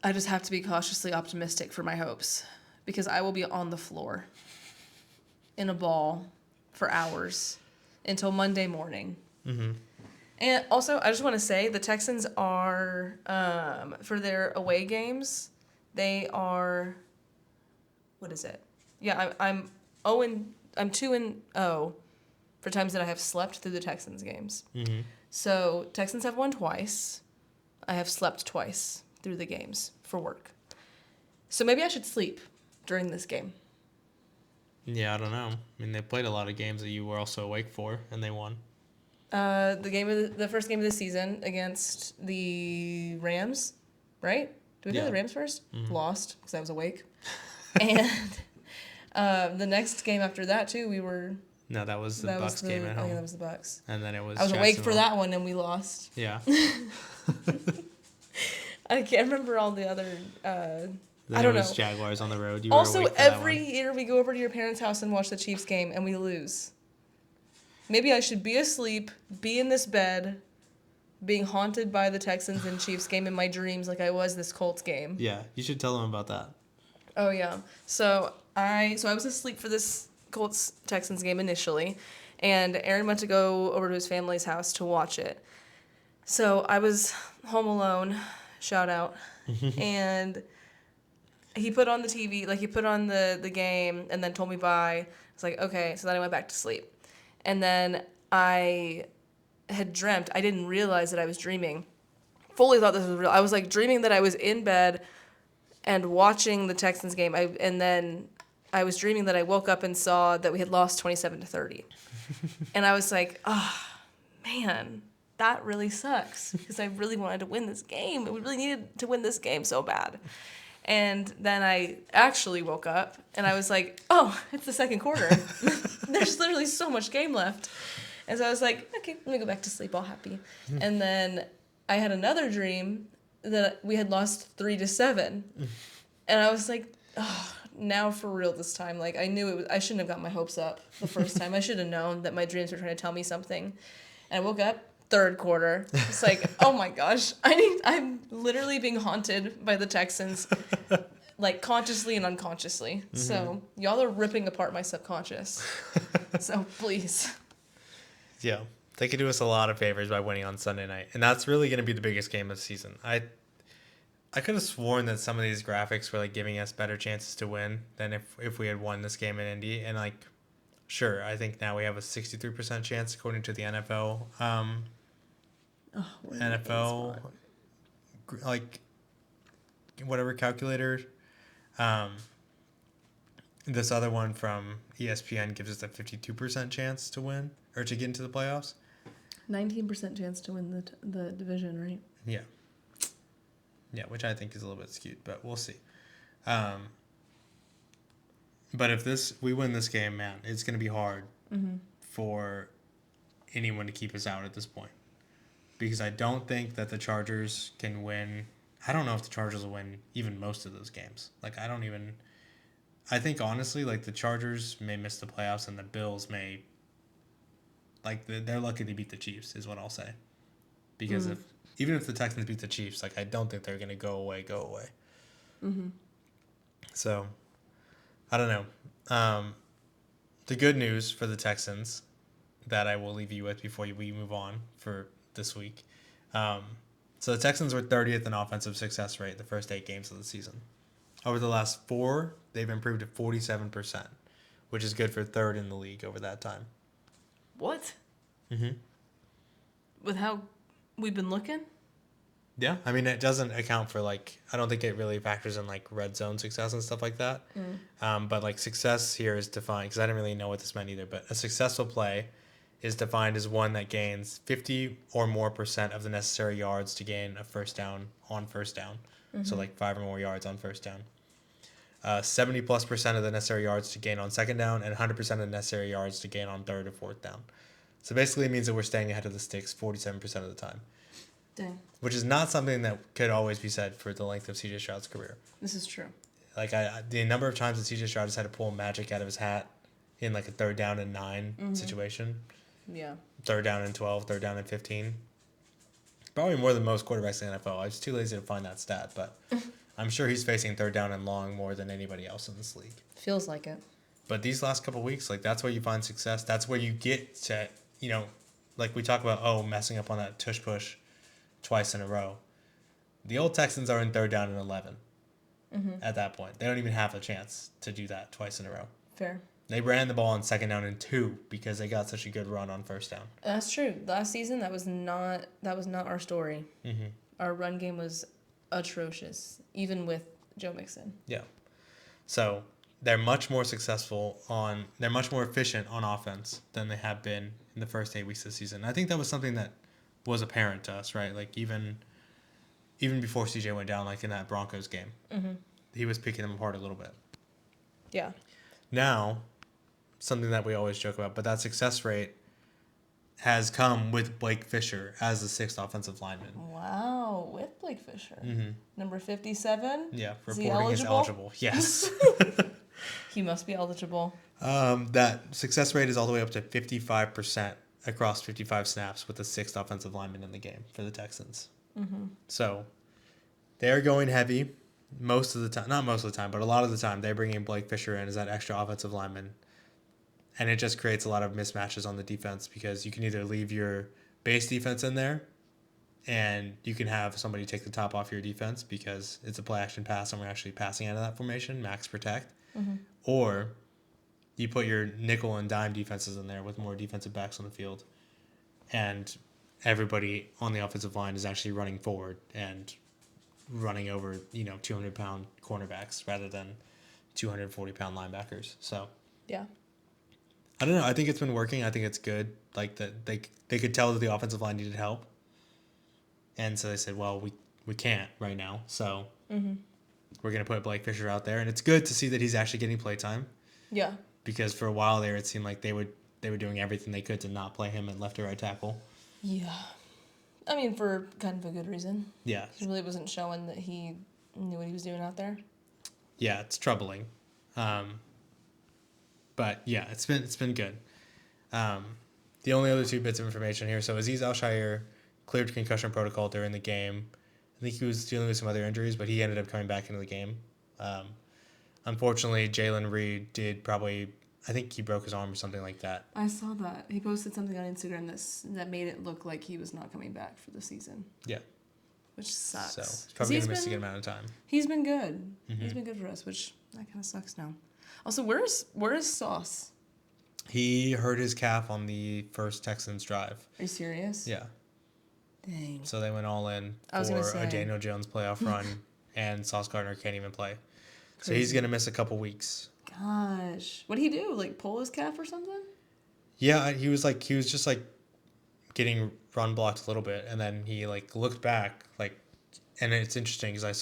I just have to be cautiously optimistic for my hopes, because I will be on the floor in a ball for hours until Monday morning. Mm-hmm. And also, I just want to say the Texans are, for their away games, they are, what is it? Yeah, I'm 2-0 for times that I have slept through the Texans games. Mm-hmm. So Texans have won twice. I have slept twice through the games for work. So maybe I should sleep during this game. Yeah, I don't know. I mean, they played a lot of games that you were also awake for, and they won. The first game of the season against the Rams, right? Did we play the Rams first? Mm-hmm. Lost, because I was awake. And the next game after that, too, we were... No, that was the Bucs game at home. Oh, yeah, that was the Bucs. And then it was I was awake for that one, and we lost. Yeah. I can't remember all the other... I don't know. It was Jaguars on the road. You also, were awake for every year we go over to your parents' house and watch the Chiefs game, and we lose. Maybe I should be asleep, be in this bed, being haunted by the Texans and Chiefs game in my dreams like I was this Colts game. Yeah, you should tell them about that. Oh, yeah. So I was asleep for this Colts-Texans game initially, and Aaron went to go over to his family's house to watch it. So I was home alone, shout out, and he put on the TV, like he put on the game and then told me bye. I was like, okay, so then I went back to sleep. And then I had dreamt, I didn't realize that I was dreaming. Fully thought this was real. I was like dreaming that I was in bed and watching the Texans game. And then I was dreaming that I woke up and saw that we had lost 27-30. And I was like, oh, man, that really sucks. Because I really wanted to win this game. We really needed to win this game so bad. And then I actually woke up, and I was like, oh, it's the second quarter. There's literally so much game left. And so I was like, okay, let me go back to sleep all happy. And then I had another dream that we had lost 3-7. And I was like, oh, now for real this time. Like, I knew I shouldn't have got my hopes up the first time. I should have known that my dreams were trying to tell me something. And I woke up, third quarter. It's like, oh my gosh, I'm literally being haunted by the Texans, like consciously and unconsciously. Mm-hmm. So y'all are ripping apart my subconscious. So please. Yeah, they could do us a lot of favors by winning on Sunday night, and that's really going to be the biggest game of the season. I could have sworn that some of these graphics were like giving us better chances to win than if we had won this game in Indy, and like, sure, I think now we have a 63% chance according to the NFL. NFL, like, whatever calculator. This other one from ESPN gives us a 52% chance to win or to get into the playoffs. 19% chance to win the division, right? Yeah. Yeah, which I think is a little bit skewed, but we'll see. But if we win this game, man, it's going to be hard for anyone to keep us out at this point. Because I don't think that the Chargers can win. I don't know if the Chargers will win even most of those games. Like, I think, honestly, like, the Chargers may miss the playoffs and the Bills may, like, they're lucky they beat the Chiefs, is what I'll say. Because even if the Texans beat the Chiefs, like, I don't think they're going to go away. Mm-hmm. So, I don't know. The good news for the Texans that I will leave you with before we move on for this week. So the Texans were 30th in offensive success rate the first 8 games of the season. Over the last 4, they've improved to 47%, which is good for 3rd in the league over that time. What? Mm-hmm. With how we've been looking? Yeah, I mean, it doesn't account for, like, I don't think it really factors in, like, red zone success and stuff like that. But, like, success here is defined, because I didn't really know what this meant either, but a successful play is defined as one that gains 50 or more % of the necessary yards to gain a first down on first down. Mm-hmm. So, like, 5 or more yards on first down. 70+% of the necessary yards to gain on second down, and 100% of the necessary yards to gain on third or fourth down. So basically it means that we're staying ahead of the sticks 47% of the time. Dang. Which is not something that could always be said for the length of C.J. Stroud's career. This is true. Like, the number of times that C.J. Stroud has had to pull magic out of his hat in, like, a 3rd down and 9 situation. Yeah. 3rd down and 12, 3rd down and 15. Probably more than most quarterbacks in the NFL. I was too lazy to find that stat, but I'm sure he's facing 3rd down and long more than anybody else in this league. Feels like it. But these last couple of weeks, like, that's where you find success. That's where you get to, you know, like we talk about, messing up on that tush push twice in a row. The old Texans are in 3rd down and 11 at that point. They don't even have a chance to do that twice in a row. Fair. They ran the ball on 2nd down and 2 because they got such a good run on 1st down. That's true. Last season, that was not our story. Mm-hmm. Our run game was atrocious, even with Joe Mixon. Yeah. So they're much more they're much more efficient on offense than they have been in the first 8 weeks of the season. I think that was something that was apparent to us, right? Like, even before CJ went down, like in that Broncos game, he was picking them apart a little bit. Yeah. Now, something that we always joke about, but that success rate has come with Blake Fisher as the 6th offensive lineman. Wow, with Blake Fisher. Mm-hmm. Number 57? Yeah, is reporting is eligible. Yes. He must be eligible. That success rate is all the way up to 55% across 55 snaps with the 6th offensive lineman in the game for the Texans. Mm-hmm. So they're going heavy most of the time. Not most of the time, but a lot of the time they're bringing Blake Fisher in as that extra offensive lineman. And it just creates a lot of mismatches on the defense because you can either leave your base defense in there and you can have somebody take the top off your defense because it's a play action pass and we're actually passing out of that formation, max protect. Mm-hmm. Or you put your nickel and dime defenses in there with more defensive backs on the field and everybody on the offensive line is actually running forward and running over, 200-pound cornerbacks rather than 240-pound linebackers. So, yeah. I don't know. I think it's been working. I think it's good. Like, that they could tell that the offensive line needed help. And so they said, well, we can't right now. So we're going to put Blake Fisher out there. And it's good to see that he's actually getting play time. Yeah. Because for a while there, it seemed like they were doing everything they could to not play him at left or right tackle. Yeah. I mean, for kind of a good reason. Yeah. He really wasn't showing that he knew what he was doing out there. Yeah, it's troubling. But yeah, it's been good. The only other two bits of information here. So Aziz Al-Shaair cleared concussion protocol during the game. I think he was dealing with some other injuries, but he ended up coming back into the game. Unfortunately, Jalen Reed I think he broke his arm or something like that. I saw that. He posted something on Instagram that made it look like he was not coming back for the season. Yeah. Which sucks. So he's probably going to miss a good amount of time. He's been good. Mm-hmm. He's been good for us, which that kind of sucks now. Also, where is Sauce? He hurt his calf on the first Texans drive. Are you serious? Yeah. Dang. So they went all in for a Daniel Jones playoff run, and Sauce Gardner can't even play. Crazy. So he's going to miss a couple weeks. Gosh. What did he do? Like pull his calf or something? Yeah, he was just like getting run blocked a little bit, and then he like looked back, like, and it's interesting because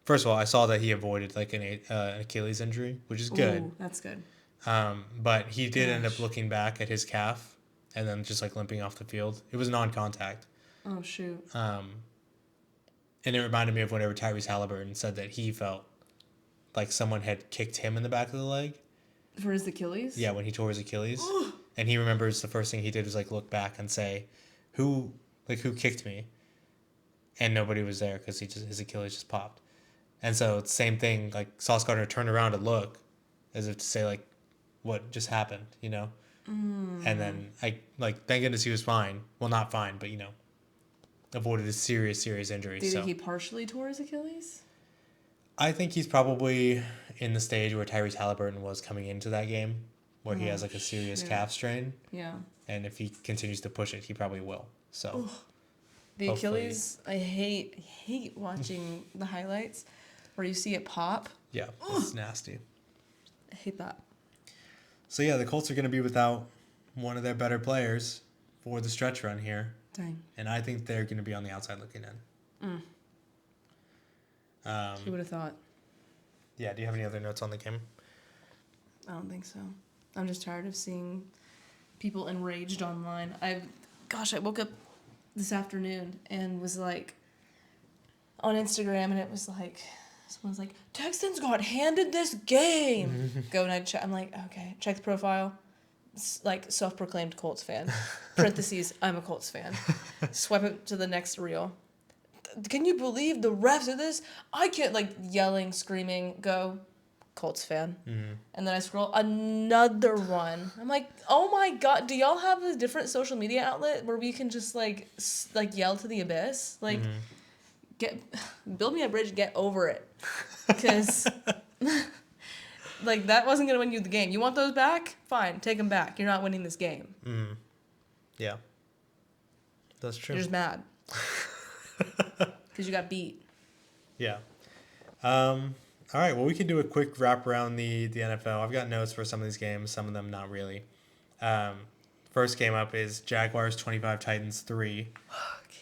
first of all, I saw that he avoided like an Achilles injury, which is good. Ooh, that's good. But he did end up looking back at his calf and then just like limping off the field. It was non-contact. Oh shoot. And it reminded me of whenever Tyrese Halliburton said that he felt like someone had kicked him in the back of the leg. For his Achilles? Yeah, when he tore his Achilles. And he remembers the first thing he did was like look back and say, who kicked me? And nobody was there because his Achilles just popped. And so it's the same thing, like Sauce Gardner turned around to look as if to say like, what just happened, you know? And then thank goodness he was fine. Well, not fine, but avoided a serious injury. Do you think he partially tore his Achilles? I think he's probably in the stage where Tyrese Halliburton was coming into that game, where he has like a serious calf strain. Yeah. And if he continues to push it, he probably will. So. The Achilles, I hate watching the highlights where you see it pop. Yeah, it's nasty. I hate that. So yeah, the Colts are going to be without one of their better players for the stretch run here. Dang. And I think they're going to be on the outside looking in. Who would have thought? Yeah, do you have any other notes on the game? I don't think so. I'm just tired of seeing people enraged online. I woke up this afternoon and was like on Instagram, and it was like someone's like, Texans got handed this game. Go and I check. I'm like, okay, check the profile. Like self-proclaimed Colts fan. Parentheses, I'm a Colts fan. Swipe it to the next reel. Can you believe the refs of this? I can't, like, yelling, screaming, go, Colts fan. Mm-hmm. And then I scroll another one. I'm like, oh my God, do y'all have a different social media outlet where we can just, like yell to the abyss? Like, build me a bridge, get over it. Because, like, that wasn't going to win you the game. You want those back? Fine, take them back. You're not winning this game. Mm-hmm. Yeah. That's true. You're just mad. Because you got beat. Yeah. All right. Well, we can do a quick wrap around the NFL. I've got notes for some of these games, some of them not really. First game up is Jaguars 25, Titans 3.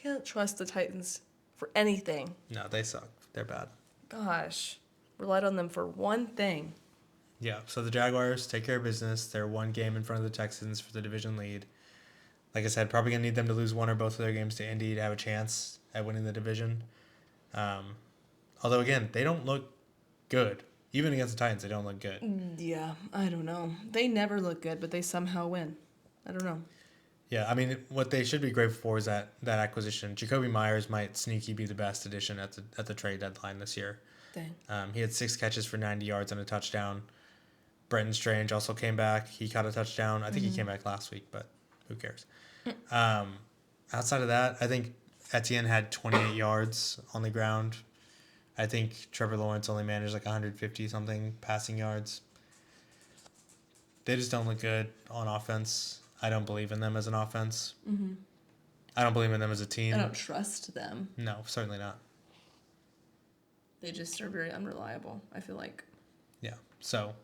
Can't trust the Titans for anything. No, they suck. They're bad. Gosh. Relied on them for one thing. Yeah. So the Jaguars take care of business. They're one game in front of the Texans for the division lead. Like I said, probably going to need them to lose one or both of their games to Indy to have a chance at winning the division. Although, again, they don't look good. Even against the Titans, they don't look good. Yeah, I don't know. They never look good, but they somehow win. I don't know. Yeah, I mean, what they should be grateful for is that acquisition. Jacoby Myers might sneaky be the best addition at the trade deadline this year. Dang. He had 6 catches for 90 yards and a touchdown. Brenton Strange also came back. He caught a touchdown. I think he came back last week, but who cares? Outside of that, I think Etienne had 28 yards on the ground. I think Trevor Lawrence only managed like 150-something passing yards. They just don't look good on offense. I don't believe in them as an offense. Mm-hmm. I don't believe in them as a team. I don't trust them. No, certainly not. They just are very unreliable, I feel like. Yeah. So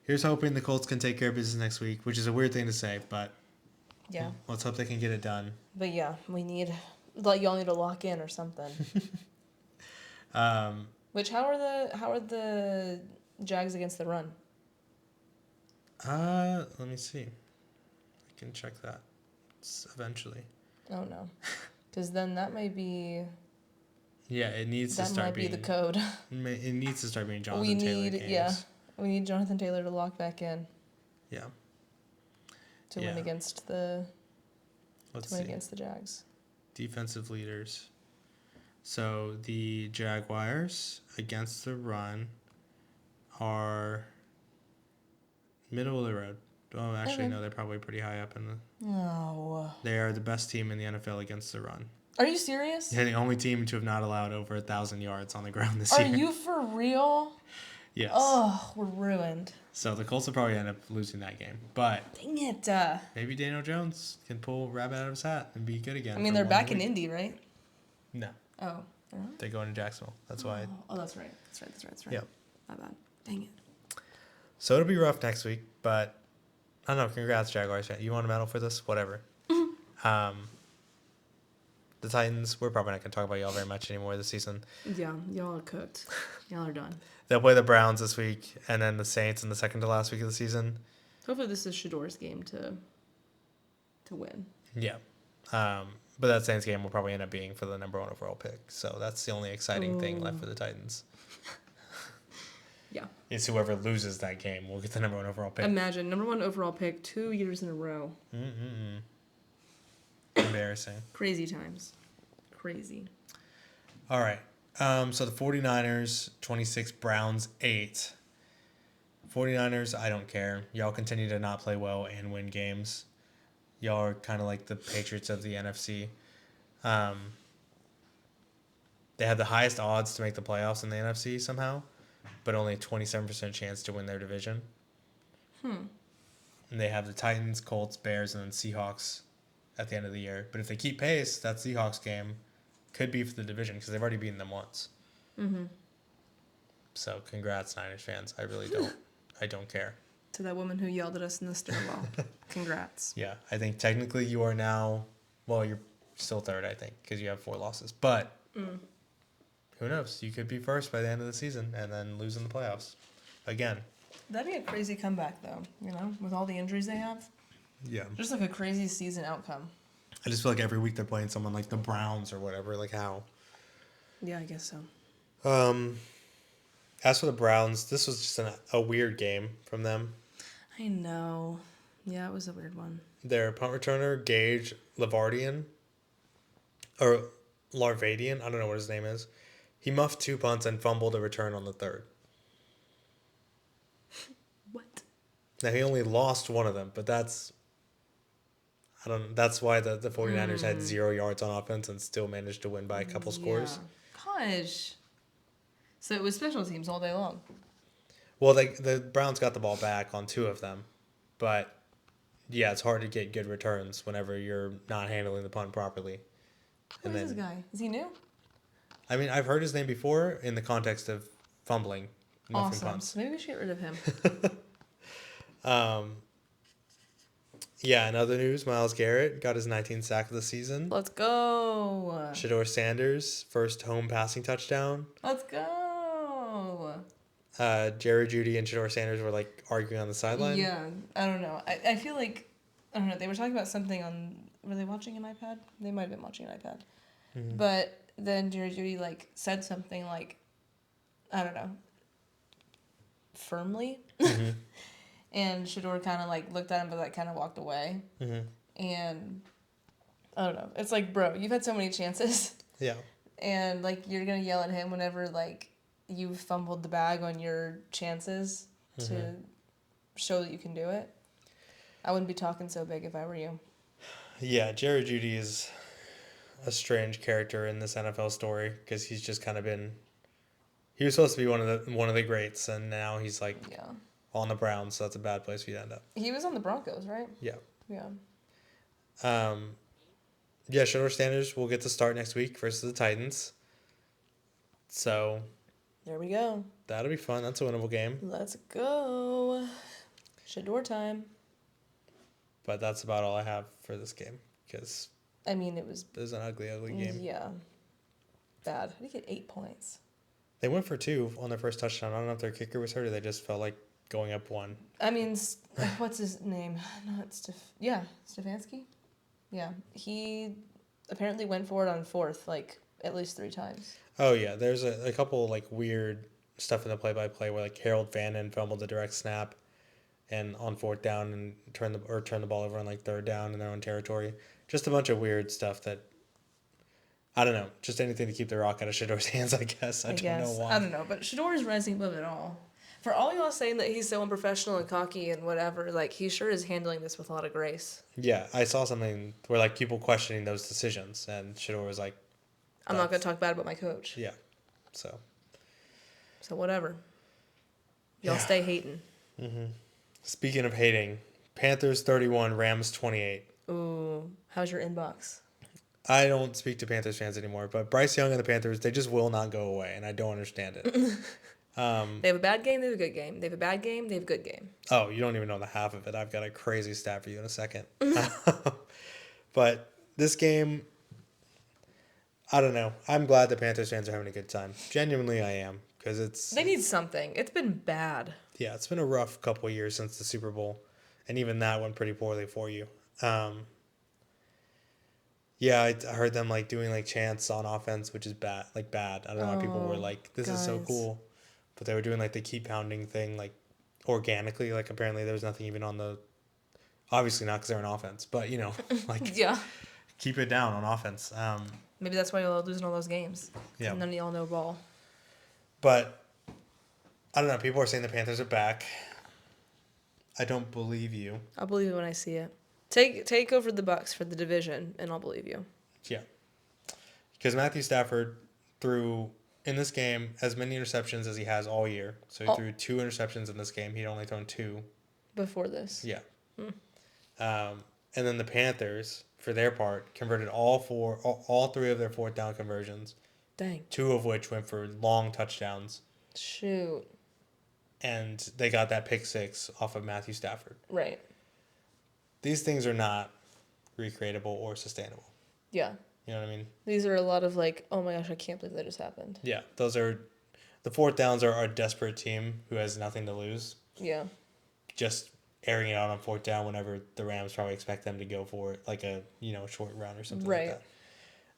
here's hoping the Colts can take care of business next week, which is a weird thing to say, but yeah. Let's hope they can get it done. But yeah, y'all need to lock in or something. Which how are the Jags against the run? Let me see. I can check that eventually. Oh no, because then that may be. Yeah, it needs to start being. That might be the code. It needs to start being Jonathan Taylor games. We need Jonathan Taylor to lock back in. Yeah. to win against the Jags. Defensive leaders. So the Jaguars against the run are middle of the road. Oh, actually, no, they're probably pretty high up in the. Oh. They are the best team in the NFL against the run. Are you serious? They're the only team to have not allowed over 1,000 yards on the ground this Are year. Are you for real? Yes. Oh, we're ruined. So the Colts will probably end up losing that game. But dang it. Maybe Daniel Jones can pull a rabbit out of his hat and be good again. I mean, they're back in Indy, right? No. Oh. They go into Jacksonville. That's why. Oh, that's right. That's right. Yep. My bad. Dang it. So it'll be rough next week, but I don't know. Congrats, Jaguars fan. You want a medal for this? Whatever. The Titans, we're probably not going to talk about y'all very much anymore this season. Yeah, y'all are cooked. Y'all are done. They'll play the Browns this week and then the Saints in the second to last week of the season. Hopefully this is Shador's game to win. Yeah. But that Saints game will probably end up being for the number 1 overall pick. So that's the only exciting thing left for the Titans. Yeah. It's whoever loses that game will get the number 1 overall pick. Imagine, number 1 overall pick 2 years in a row. Embarrassing. Crazy times. Crazy. All right. So the 49ers, 26, Browns, 8. 49ers, I don't care. Y'all continue to not play well and win games. Y'all are kind of like the Patriots of the NFC. They have the highest odds to make the playoffs in the NFC somehow, but only a 27% chance to win their division. And they have the Titans, Colts, Bears, and then Seahawks at the end of the year. But if they keep pace, that Seahawks game could be for the division because they've already beaten them once. So congrats, Niners fans. I really don't. I don't care. To that woman who yelled at us in the stairwell. Congrats. Yeah, I think technically you are now, well, you're still third, I think, because you have 4 losses. But who knows? You could be first by the end of the season and then lose in the playoffs again. That'd be a crazy comeback, though, with all the injuries they have. Yeah. Just like a crazy season outcome. I just feel like every week they're playing someone like the Browns or whatever. Like how? Yeah, I guess so. As for the Browns, this was just a weird game from them. I know. Yeah, it was a weird one. Their punt returner, Gage Larvadian, I don't know what his name is. He muffed 2 punts and fumbled a return on the third. What? Now, he only lost one of them, but that's why the 49ers had 0 yards on offense and still managed to win by a couple scores. Gosh. So it was special teams all day long. Well, the Browns got the ball back on 2 of them, but yeah, it's hard to get good returns whenever you're not handling the punt properly. Who is this guy? Is he new? I mean, I've heard his name before in the context of fumbling, muffing punts. Maybe we should get rid of him. Yeah, in other news, Myles Garrett got his 19th sack of the season. Let's go. Shador Sanders, first home passing touchdown. Let's go. Jerry Jeudy and Shador Sanders were like arguing on the sideline. Yeah, I don't know. I feel like, I don't know, they were talking about something on, were they watching an iPad? They might have been watching an iPad. But then Jerry Jeudy like said something like, I don't know, firmly. And Shador kind of like looked at him but like kind of walked away. And I don't know. It's like, bro, you've had so many chances. Yeah. And like you're going to yell at him whenever like you fumbled the bag on your chances to show that you can do it. I wouldn't be talking so big if I were you. Yeah, Jerry Jeudy is a strange character in this NFL story because he's just kind of been. He was supposed to be one of the greats, and now he's like on the Browns, so that's a bad place for you to end up. He was on the Broncos, right? Yeah. Yeah. Yeah, Shador Sanders will get to start next week versus the Titans. So. There we go. That'll be fun. That's a winnable game. Let's go. Shador time. But that's about all I have for this game because. I mean, it was an ugly game. Yeah. Bad. How did he get 8 points? They went for 2 on their first touchdown. I don't know if their kicker was hurt or they just felt like going up 1. I mean, what's his name? Not Stefanski? Yeah. He apparently went for it on 4th, like, at least 3 times. Oh, yeah. There's a couple, like, weird stuff in the play-by-play where, like, Harold Vannon fumbled the direct snap and on 4th down and turn the ball over on like 3rd down in their own territory. Just a bunch of weird stuff that I don't know. Just anything to keep the rock out of Shador's hands, I guess. I don't know why. I don't know, but Shador is rising above it all. For all y'all saying that he's so unprofessional and cocky and whatever, like, he sure is handling this with a lot of grace. Yeah, I saw something where, like, people questioning those decisions, and Shador was like, I'm not going to talk bad about my coach. Yeah, so whatever. Y'all stay hating. Mm-hmm. Speaking of hating, Panthers 31, Rams 28. Ooh, how's your inbox? I don't speak to Panthers fans anymore, but Bryce Young and the Panthers, they just will not go away, and I don't understand it. They have a bad game, they have a good game. They have a bad game, they have a good game. Oh, you don't even know the half of it. I've got a crazy stat for you in a second. But this game, I don't know. I'm glad the Panthers fans are having a good time. Genuinely, I am, because They need something. It's been bad. Yeah, it's been a rough couple of years since the Super Bowl, and even that went pretty poorly for you. Yeah, I heard them like doing like chants on offense, which is bad. I don't know why people were like, "This is so cool," but they were doing like the keep pounding thing like organically. Like apparently there was nothing even on the. Obviously not because they're an offense, but like Yeah. keep it down on offense. Maybe that's why y'all are losing all those games. Yeah. None of y'all know ball. But I don't know. People are saying the Panthers are back. I don't believe you. I'll believe it when I see it. Take over the Bucs for the division, and I'll believe you. Yeah. Because Matthew Stafford threw, in this game, as many interceptions as he has all year. So he threw 2 interceptions in this game. He'd only thrown 2. Before this. Yeah. And then the Panthers, for their part, converted all 3 of their 4th down conversions. Dang. 2 of which went for long touchdowns. Shoot. And they got that pick 6 off of Matthew Stafford. Right. These things are not recreatable or sustainable. Yeah. You know what I mean? These are a lot of like, oh my gosh, I can't believe that just happened. Yeah. Those are... The 4th downs are a desperate team who has nothing to lose. Yeah. Just airing it out on 4th down whenever the Rams probably expect them to go for it, like a, short run or something like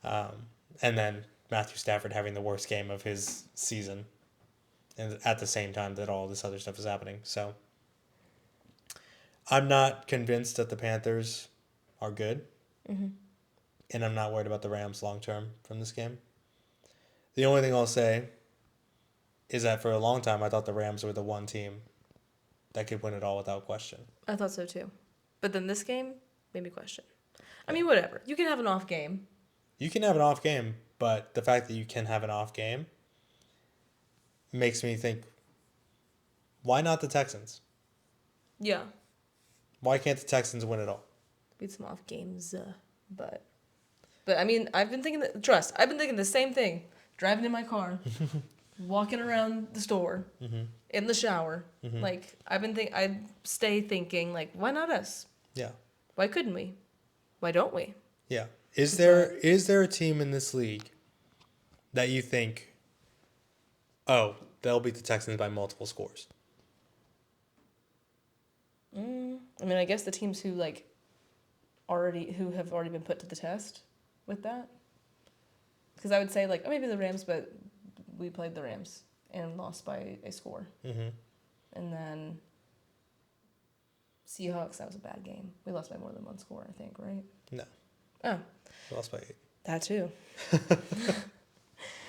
that. And then Matthew Stafford having the worst game of his season, and at the same time that all this other stuff is happening. So I'm not convinced that the Panthers are good. Mm-hmm. And I'm not worried about the Rams long term from this game. The only thing I'll say is that for a long time I thought the Rams were the one team that could win it all without question. I thought so too. But then this game made me question. I mean, whatever. You can have an off game. You can have an off game, but the fact that you can have an off game makes me think, why not the Texans? Yeah. Why can't the Texans win it all? Beat some off games, but I mean, I've been thinking the same thing. Driving in my car, walking around the store, in the shower. Like, I stay thinking, like, why not us? Yeah. Why couldn't we? Why don't we? Yeah. Is there a team in this league that you think, oh, they'll beat the Texans by multiple scores? I mean, I guess the teams who have already been put to the test with that. Because I would say, like, oh, maybe the Rams, but we played the Rams and lost by a score. Mm-hmm. And then Seahawks, that was a bad game. We lost by more than one score, I think, right? No. Oh. We lost by 8. That too.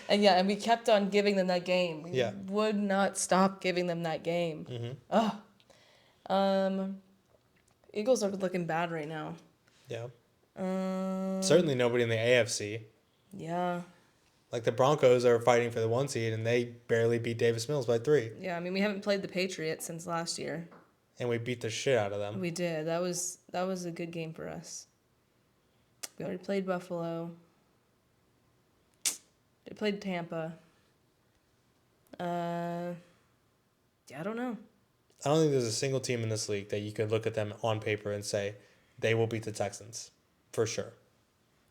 And we kept on giving them that game. We would not stop giving them that game. Mm-hmm. Oh. Eagles are looking bad right now. Yeah. Certainly nobody in the AFC. Yeah. Like the Broncos are fighting for the 1 seed, and they barely beat Davis Mills by 3. Yeah, I mean, we haven't played the Patriots since last year. And we beat the shit out of them. We did. That was a good game for us. We already played Buffalo. They played Tampa. Yeah, I don't know. I don't think there's a single team in this league that you could look at them on paper and say they will beat the Texans, for sure.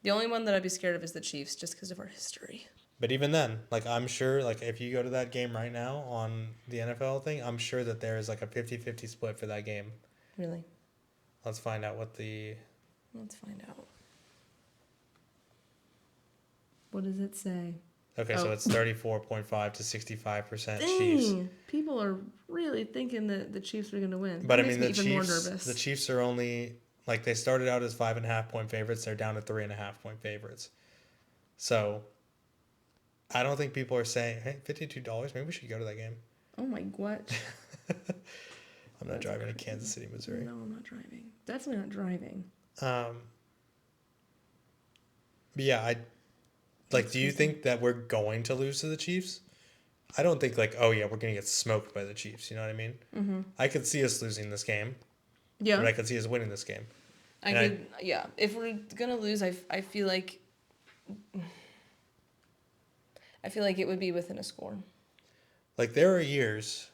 The only one that I'd be scared of is the Chiefs, just because of our history. But even then, like, I'm sure, like, if you go to that game right now on the NFL thing, I'm sure that there is, like, a 50-50 split for that game. Really? Let's find out Let's find out. What does it say? Okay, so it's 34.5 to 65% Dang, Chiefs. people are really thinking that the Chiefs are going to win. But That I mean, makes me even more nervous. the Chiefs are only like they started out as 5.5 point favorites. They're down to 3.5 point favorites. So I don't think people are saying, "Hey, $52. Maybe we should go to that game." Oh my god! I'm not driving to Kansas City, Missouri. No, I'm not driving. Definitely not driving. But yeah, do you think that we're going to lose to the Chiefs? I don't think oh yeah, we're going to get smoked by the Chiefs. You know what I mean? Mm-hmm. I could see us losing this game. Yeah. But I could see us winning this game. Yeah. If we're going to lose, I feel like it would be within a score. Like there are years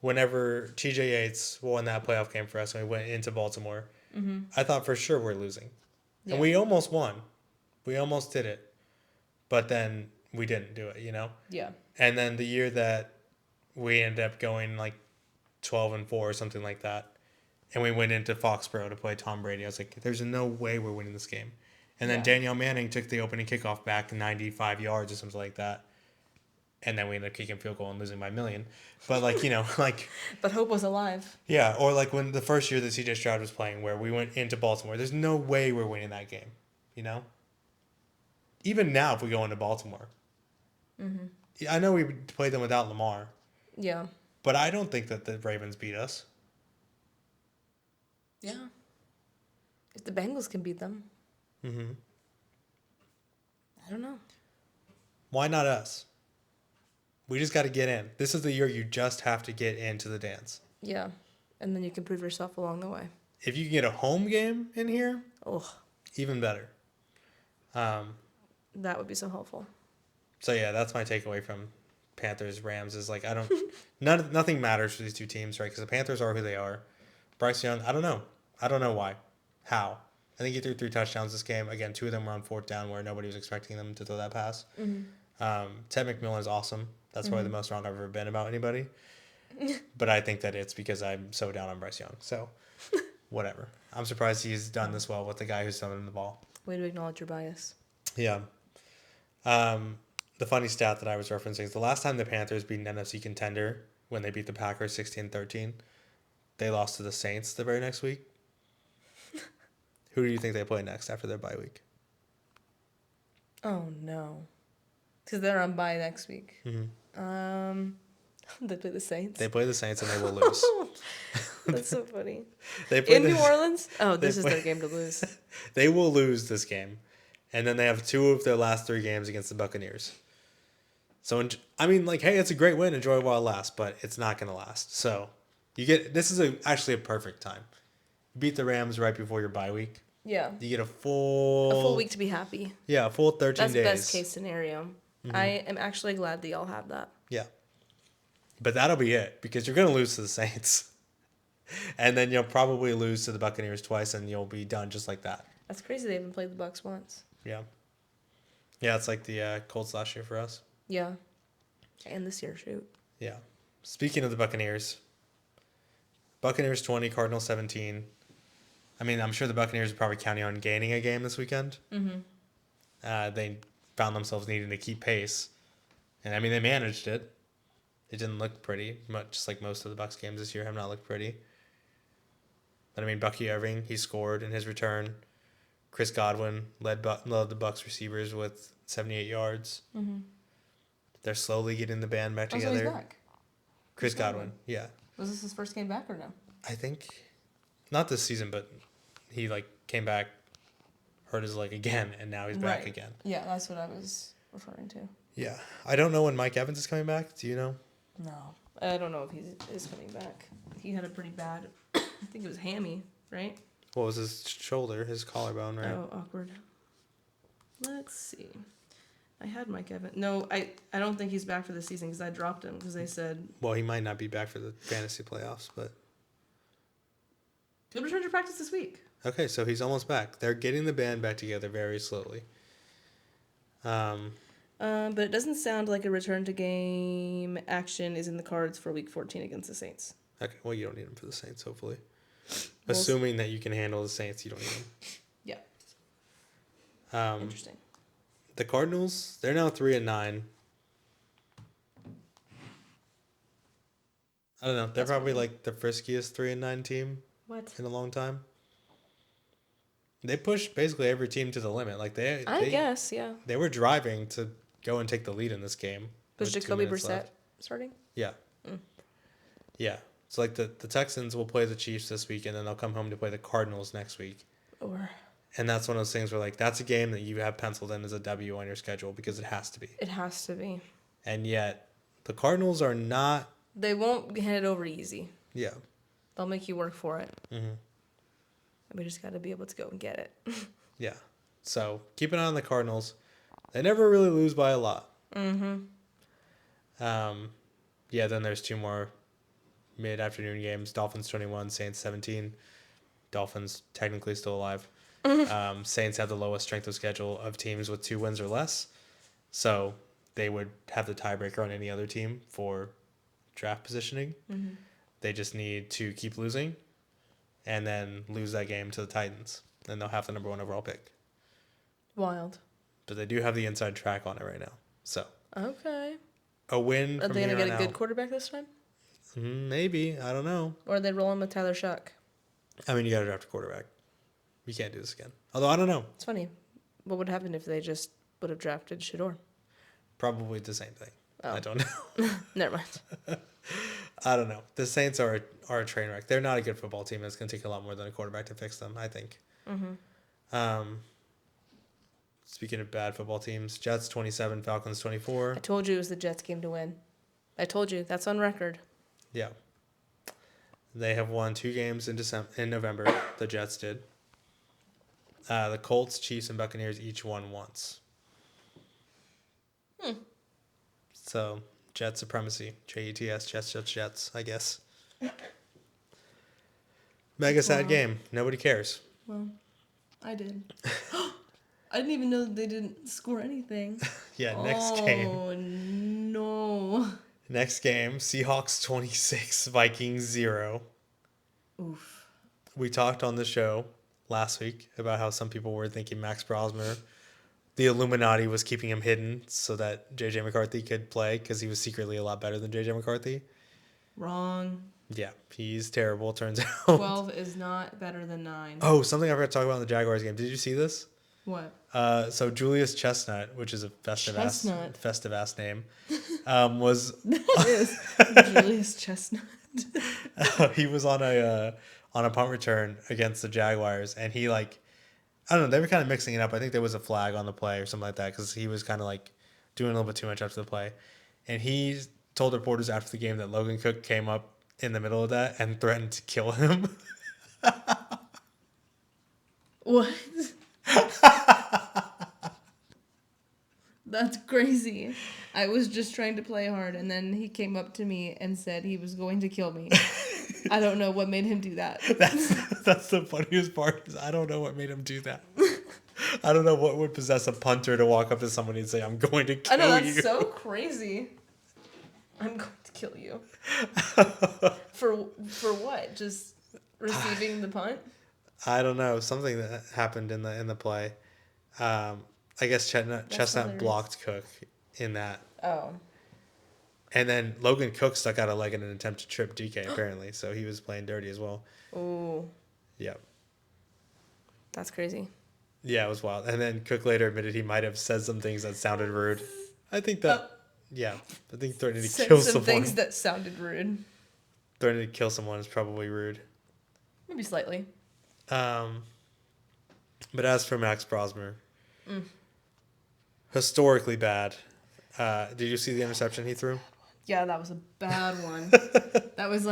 whenever TJ Yates won that playoff game for us and we went into Baltimore, I thought for sure we're losing. Yeah. And we almost won. We almost did it. But then we didn't do it, you know? Yeah. And then the year that we ended up going 12-4 or something like that, and we went into Foxborough to play Tom Brady, I was like, there's no way we're winning this game. And then Danielle Manning took the opening kickoff back 95 yards or something like that. And then we ended up kicking field goal and losing by a million. But But hope was alive. Yeah, or when the first year that CJ Stroud was playing where we went into Baltimore, there's no way we're winning that game, you know? Even now if we go into Baltimore. Mm-hmm. I know we played them without Lamar. Yeah. But I don't think that the Ravens beat us. Yeah. If the Bengals can beat them. Mm-hmm. I don't know. Why not us? We just got to get in. This is the year you just have to get into the dance. Yeah. And then you can prove yourself along the way. If you can get a home game in here, even better. That would be so helpful. So yeah, that's my takeaway from Panthers Rams is nothing matters for these two teams, right? Because the Panthers are who they are. Bryce Young, I don't know why, how. I think he threw 3 touchdowns this game. Again, 2 of them were on 4th down where nobody was expecting them to throw that pass. Mm-hmm. Ted McMillan is awesome. That's probably the most wrong I've ever been about anybody. But I think that it's because I'm so down on Bryce Young. So whatever. I'm surprised he's done this well with the guy who's throwing the ball. Way to acknowledge your bias. Yeah. The funny stat that I was referencing is the last time the Panthers beat an NFC contender when they beat the Packers 16-13, they lost to the Saints the very next week. Who do you think they play next after their bye week? Oh, no. Because they're on bye next week. Mm-hmm. They play the Saints? They play the Saints and they will lose. That's so funny. In New Orleans? Oh, this is their game to lose. They will lose this game. And then they have 2 of their last 3 games against the Buccaneers. So, hey, it's a great win. Enjoy it while it lasts, but it's not going to last. So, this is actually a perfect time. You beat the Rams right before your bye week. Yeah. You get a full week to be happy. Yeah, a full 13 days. That's best case scenario. Mm-hmm. I am actually glad that y'all have that. Yeah. But that'll be it because you're going to lose to the Saints. And then you'll probably lose to the Buccaneers twice and you'll be done just like that. That's crazy. They haven't played the Bucs once. Yeah. Yeah, it's like the Colts last year for us. Yeah. And this year, shoot. Yeah. Speaking of the Buccaneers 20, Cardinals 17. I'm sure the Buccaneers are probably counting on gaining a game this weekend. Mm-hmm. They found themselves needing to keep pace. And, they managed it. It didn't look pretty, just like most of the Bucs games this year have not looked pretty. But, Bucky Irving, he scored in his return. Chris Godwin led the Bucs receivers with 78 yards. Mm-hmm. They're slowly getting the band back together. So he's back. Chris Godwin, yeah. Was this his first game back or no? I think, not this season, but he came back, hurt his leg again, and now he's back again. Yeah, that's what I was referring to. Yeah, I don't know when Mike Evans is coming back. Do you know? No, I don't know if he is coming back. He had a pretty bad, I think it was hammy, right? What was his shoulder, his collarbone, right? Oh, awkward. Let's see. I had Mike Evans. No, I don't think he's back for the season because I dropped him because they said... Well, he might not be back for the fantasy playoffs, but... He'll return to practice this week. Okay, so he's almost back. They're getting the band back together very slowly. But it doesn't sound like a return to game action is in the cards for Week 14 against the Saints. Okay, well, you don't need him for the Saints, hopefully. Assuming that you can handle the Saints, you don't need him. Yeah. Interesting. The Cardinals, they're now 3-9. I don't know. They're That's probably funny. like the friskiest 3-9 team What? in a long time. They push basically every team to the limit. Like I guess, yeah. they were driving to go and take the lead in this game Was with 2 Jacoby minutes Brissett left. starting? Yeah. Yeah. So like the Texans will play the Chiefs this week and then they'll come home to play the Cardinals next week. Or And that's one of those things where like that's a game that you have penciled in as a W on your schedule because it has to be. it has to be. And yet the Cardinals are not. They won't hand it over easy. Yeah. They'll make you work for it. Mm-hmm. We just got to be able to go and get it. Yeah. So keep an eye on the Cardinals. They never really lose by a lot. Mm-hmm. Yeah, then there's 2 more mid-afternoon games. Dolphins 21, Saints 17. Dolphins technically still alive. Saints have the lowest strength of schedule of teams with 2 wins or less. So they would have the tiebreaker on any other team for draft positioning. Mm-hmm. They just need to keep losing and then lose that game to the Titans. And they'll have the number 1 overall pick. Wild. But they do have the inside track on it right now. So Okay. a win Are from they here going to on get a out. good quarterback this time? Maybe. I don't know. Or are they rolling with Tyler Shuck? I mean, you got to draft a quarterback. You can't do this again. Although, I don't know. It's funny. What would happen if they just would have drafted Shador? Probably the same thing. Oh. I don't know. Never mind. I don't know. The Saints are a train wreck. They're not a good football team. It's going to take a lot more than a quarterback to fix them, I think. Mm-hmm. Speaking of bad football teams, Jets 27, Falcons 24. I told you it was the Jets' game to win. I told you. That's on record. Yeah. They have won 2 games in November. The Jets did. The Colts, Chiefs, and Buccaneers each won once. So, Jet supremacy. Jets, Jets, I guess. Mega sad game. Nobody cares. Well, I did. I didn't even know they didn't score anything. Yeah, next game. Oh, no. Next game, Seahawks 26, Vikings 0. Oof. We talked on the show last week about how some people were thinking Max Brosmer, the Illuminati, was keeping him hidden so that J.J. McCarthy could play because he was secretly a lot better than J.J. McCarthy. Wrong. Yeah, he's terrible, turns out. 12 is not better than 9. Oh, something I forgot to talk about in the Jaguars game. Did you see this? What? So Julius Chestnut, which is a festive ass name, was That is Julius Chestnut. he was on a punt return against the Jaguars, and he I don't know, they were kind of mixing it up. I think there was a flag on the play or something like that because he was kind of doing a little bit too much after the play, and he told reporters after the game that Logan Cook came up in the middle of that and threatened to kill him. What? That's crazy. I was just trying to play hard, and then he came up to me and said he was going to kill me. I don't know what made him do that. That's the funniest part is I don't know what made him do that. I don't know what would possess a punter to walk up to somebody and say, I'm going to kill I know, you. that's so crazy. I'm going to kill you. For what? Just receiving the punt? I don't know. Something that happened in the play. I guess Chestnut hilarious. blocked Cook in that. Oh. And then Logan Cook stuck out a leg in an attempt to trip DK, apparently. So he was playing dirty as well. Ooh. Yeah. That's crazy. Yeah, it was wild. And then Cook later admitted he might have said some things that sounded rude. I think that, I think threatening to kill some someone. things that sounded rude. Threatening to kill someone is probably rude. Maybe slightly. But as for Max Brosmer, historically bad. Did you see the interception he threw? Yeah, that was a bad one. That was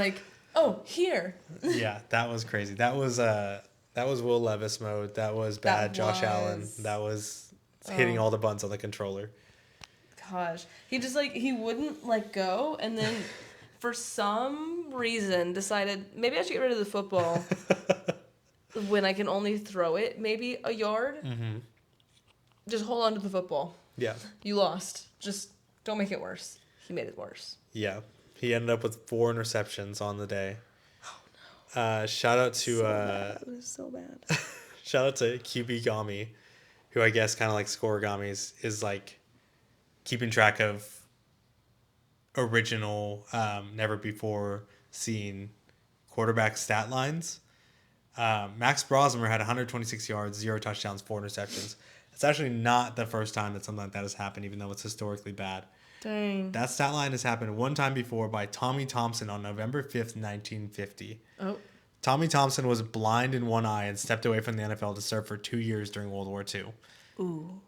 here. Yeah, that was crazy. That was Will Levis mode. That was bad. Josh Allen. That was hitting all the buttons on the controller. Gosh, he just he wouldn't let go, and then for some reason decided maybe I should get rid of the football when I can only throw it maybe a yard. Mm-hmm. Just hold on to the football. Yeah. You lost. Just don't make it worse. He made it worse. Yeah. He ended up with 4 interceptions on the day. Oh, no. Shout out to... It was so bad. Shout out to QB Gami, who I guess kind of like Scoregamis is like keeping track of original, never before seen quarterback stat lines. Max Brosmer had 126 yards, 0 touchdowns, 4 interceptions. It's actually not the first time that something like that has happened, even though it's historically bad. Dang. That stat line has happened one time before by Tommy Thompson on November 5th, 1950. Oh. Tommy Thompson was blind in one eye and stepped away from the NFL to serve for 2 years during World War II. Ooh.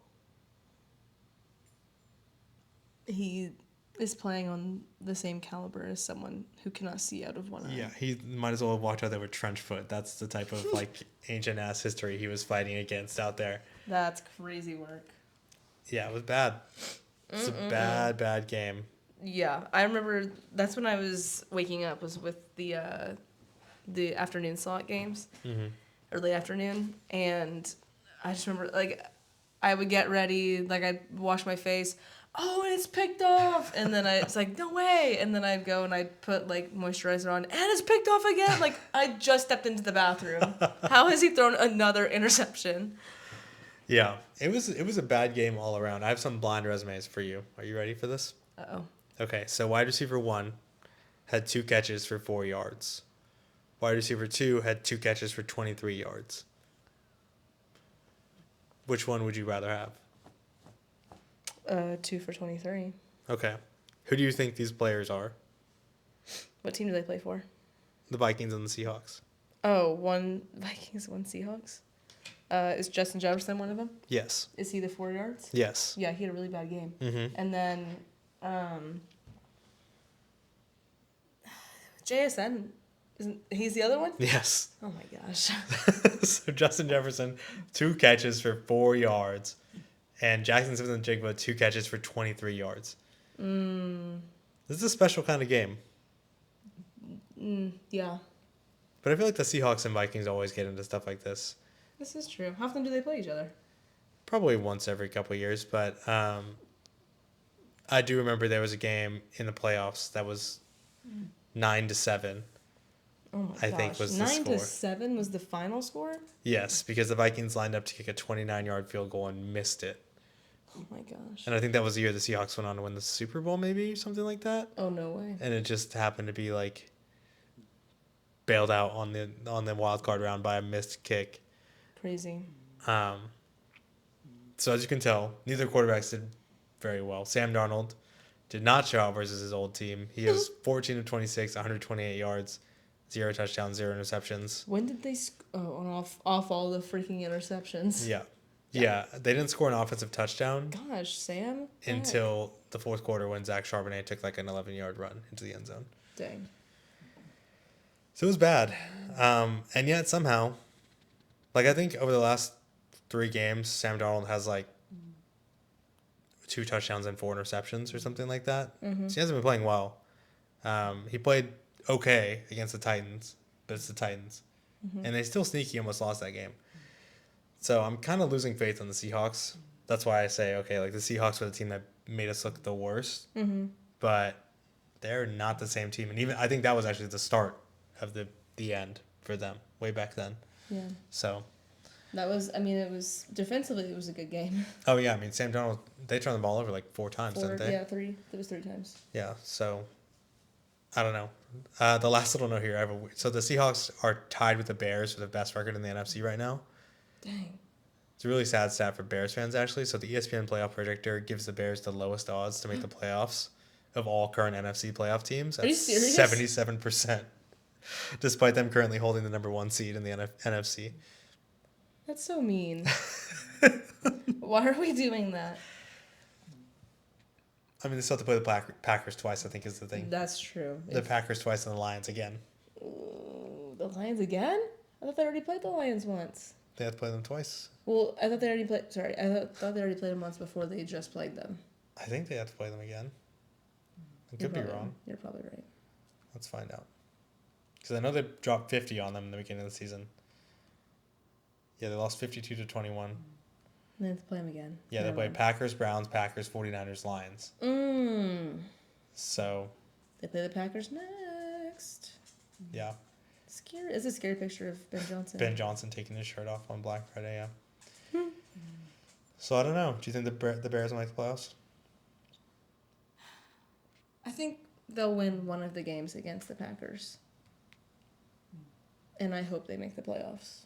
He is playing on the same caliber as someone who cannot see out of one eye. Yeah, he might as well have walked out there with trench foot. That's the type of like ancient ass history he was fighting against out there. That's crazy work. Yeah, it was bad. It's a bad game. Yeah, I remember that's when I was waking up was with the afternoon slot games, or late afternoon, and I just remember like I would get ready, like I'd wash my face. Oh, and it's picked off, and then it's like no way, and then I'd go and I'd put like moisturizer on, and it's picked off again. Like I just stepped into the bathroom. How has he thrown another interception? Yeah, it was a bad game all around. I have some blind resumes for you. Are you ready for this? Uh-oh. Okay, so wide receiver 1 had 2 catches for 4 yards. Wide receiver 2 had 2 catches for 23 yards. Which one would you rather have? 2 for 23. Okay. Who do you think these players are? What team do they play for? The Vikings and the Seahawks. Oh, one Vikings, one Seahawks. Is Justin Jefferson one of them? Yes. Is he the 4 yards? Yes. Yeah, he had a really bad game. Mm-hmm. And then JSN, he's the other one? Yes. Oh my gosh. So Justin Jefferson, 2 catches for 4 yards. And Jackson Smith-Njigba, 2 catches for 23 yards. This is a special kind of game. Yeah. But I feel like the Seahawks and Vikings always get into stuff like this. This is true. How often do they play each other? Probably once every couple of years. But I do remember there was a game in the playoffs that was 9-7. Oh my gosh. I think was the score. 9-7 was the final score? Yes, because the Vikings lined up to kick a 29-yard field goal and missed it. Oh my gosh. And I think that was the year the Seahawks went on to win the Super Bowl, maybe, something like that. Oh, no way. And it just happened to be like bailed out on the wild card round by a missed kick. Crazy. So as you can tell, neither quarterbacks did very well. Sam Darnold did not show out versus his old team. He has 14 of 26, 128 yards, 0 touchdowns, 0 interceptions. When did they off all the freaking interceptions? Yeah. Yeah, they didn't score an offensive touchdown. Gosh, Sam. Until the fourth quarter when Zach Charbonnet took like an 11-yard run into the end zone. Dang. So it was bad. And yet somehow, like I think over the last 3 games, Sam Darnold has like 2 touchdowns and 4 interceptions or something like that. So he hasn't been playing well. He played okay against the Titans, but it's the Titans. And they still sneaky almost lost that game. So I'm kind of losing faith in the Seahawks. That's why I say, okay, like the Seahawks were the team that made us look the worst. But they're not the same team. And even I think that was actually the start of the end for them way back then. Yeah. So. That was, I mean, it was, defensively, it was a good game. Oh, yeah. I mean, Sam Darnold, they turned the ball over like 4 times, didn't they? Yeah, 3. It was 3 times. Yeah. So, I don't know. The last little note here. So the Seahawks are tied with the Bears for the best record in the NFC right now. Dang. It's a really sad stat for Bears fans, actually. So the ESPN playoff predictor gives the Bears the lowest odds to make the playoffs of all current NFC playoff teams. Are you serious? 77%, despite them currently holding the number 1 seed in the NFC. That's so mean. Why are we doing that? I mean, they still have to play the Packers twice, I think, is the thing. That's true. The Packers twice and the Lions again. Ooh, the Lions again? I thought they already played the Lions once. They have to play them twice. Well, I thought they already played. Sorry, I thought they already played them once before they just played them. I think they have to play them again. I could be wrong. You're probably right. Let's find out. Because I know they dropped 50 on them in the beginning of the season. Yeah, they lost 52-21. And they have to play them again. Yeah, they played Packers, Browns, Packers, 49ers, Lions. So. They play the Packers next. Yeah. Scary. It's a scary picture of Ben Johnson. Ben Johnson taking his shirt off on Black Friday, yeah. So I don't know. Do you think the Bears will make the playoffs? I think they'll win one of the games against the Packers. And I hope they make the playoffs.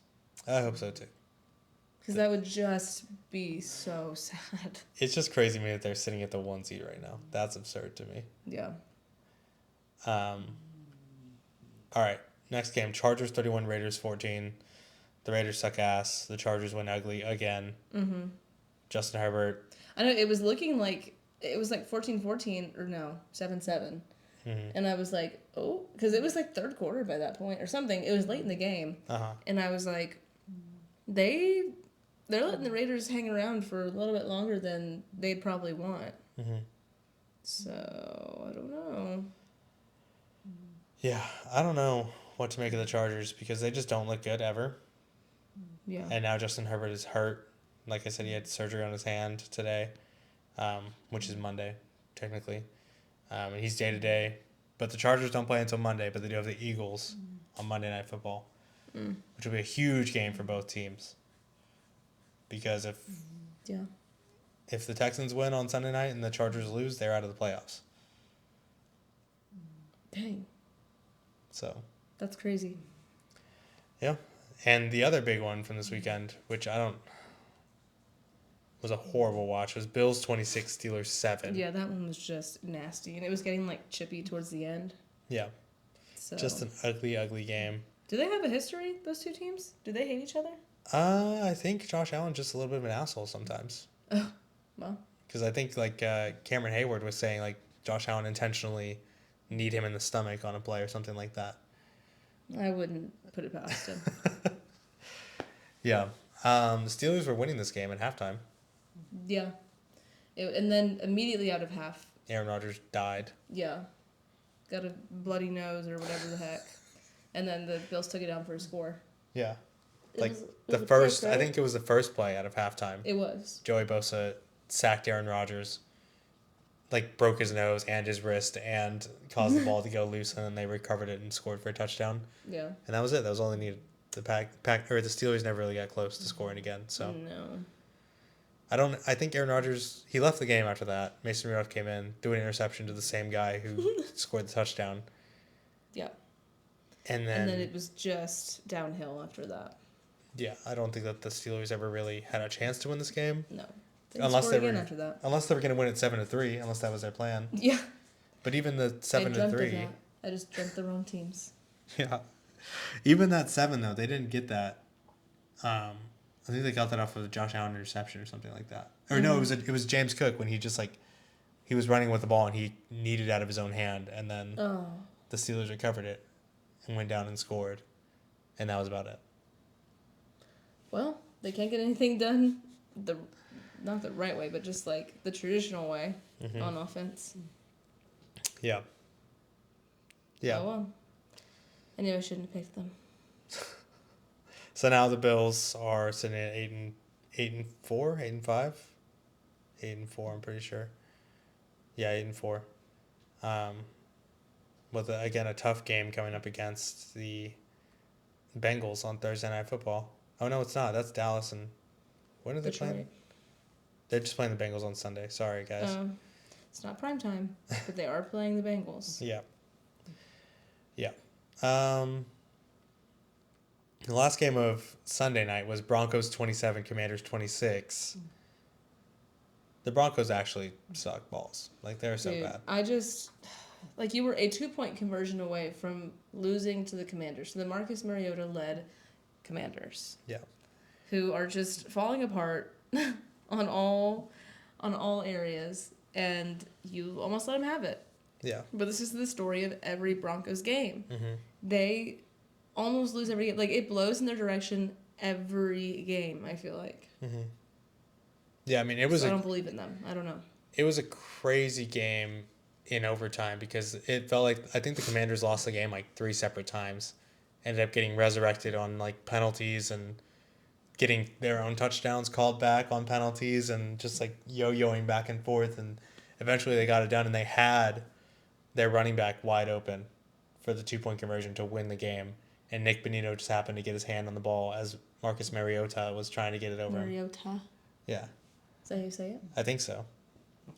I hope so too. Because that would just be so sad. It's just crazy to me that they're sitting at the 1 seed right now. That's absurd to me. Yeah. All right. Next game, Chargers 31, Raiders 14. The Raiders suck ass. The Chargers win ugly again. Mm-hmm. Justin Herbert. I know, it was looking like, it was like 14-14, or no, 7-7. Mm-hmm. And I was like, oh, because it was like third quarter by that point or something. It was late in the game. Uh-huh. And I was like, they're letting the Raiders hang around for a little bit longer than they'd probably want. Mm-hmm. So, I don't know. Yeah, I don't know what to make of the Chargers because they just don't look good ever. Yeah. And now Justin Herbert is hurt. Like I said, he had surgery on his hand today, which is Monday, technically. And he's day-to-day. But the Chargers don't play until Monday, but they do have the Eagles on Monday Night Football, which will be a huge game for both teams. Because if the Texans win on Sunday night and the Chargers lose, they're out of the playoffs. Dang. So. That's crazy. Yeah. And the other big one from this weekend, which was a horrible watch, was Bills 26, Steelers 7. Yeah, that one was just nasty. And it was getting, like, chippy towards the end. Yeah. So. Just an ugly, ugly game. Do they have a history, those two teams? Do they hate each other? I think Josh Allen's just a little bit of an asshole sometimes. Oh, well. Because I think, like, Cameron Hayward was saying, like, Josh Allen intentionally kneed him in the stomach on a play or something like that. I wouldn't put it past him. Yeah. The Steelers were winning this game at halftime. Yeah. And then immediately out of half. Aaron Rodgers died. Yeah. Got a bloody nose or whatever the heck. And then the Bills took it down for a score. Yeah. It was the a first, quick, right? I think it was the first play out of halftime. It was. Joey Bosa sacked Aaron Rodgers, like broke his nose and his wrist and caused the ball to go loose, and then they recovered it and scored for a touchdown. Yeah. And that was it. That was all they needed. The Steelers never really got close to scoring again. So no. I think Aaron Rodgers, he left the game after that. Mason Rudolph came in, threw an interception to the same guy who scored the touchdown. Yeah. And then it was just downhill after that. Yeah, I don't think that the Steelers ever really had a chance to win this game. No. Unless they were after that. Unless they were going to win it 7-3, unless that was their plan. Yeah. But even the 7-3, I just dreamt the wrong teams. Yeah, even that 7 though, they didn't get that. I think they got that off of a Josh Allen interception or something like that. Or no, it was James Cook when he just he was running with the ball and he kneed it out of his own hand, and then the Steelers recovered it and went down and scored, and that was about it. Well, they can't get anything done not the right way, but just like the traditional way on offense. Yeah. Yeah. Oh, well. I knew I shouldn't have picked them. So now the Bills are sitting at 8-4, 8-5, 8-4. I'm pretty sure. Yeah, 8-4. With again a tough game coming up against the Bengals on Thursday Night Football. Oh no, it's not. That's Dallas, and when are they playing? They're just playing the Bengals on Sunday. Sorry, guys. It's not prime time, but they are playing the Bengals. Yeah. Yeah. The last game of Sunday night was Broncos 27, Commanders 26. The Broncos actually suck balls. Like, they're so bad. You were a 2-point conversion away from losing to the Commanders. So the Marcus Mariota-led Commanders. Yeah. Who are just falling apart on all areas, and you almost let them have it. Yeah. But this is the story of every Broncos game. Mm-hmm. They almost lose every game. Like, it blows in their direction every game, I feel like. Mm-hmm. Yeah, I mean, I don't believe in them. I don't know. It was a crazy game in overtime because it felt like, I think the Commanders lost the game like 3 separate times. Ended up getting resurrected on like penalties and getting their own touchdowns called back on penalties and just like yo-yoing back and forth, and eventually they got it done, and they had their running back wide open for the 2-point conversion to win the game, and Nick Bonito just happened to get his hand on the ball as Marcus Mariota was trying to get it over him. Mariota. Yeah. that how you say it? I think so.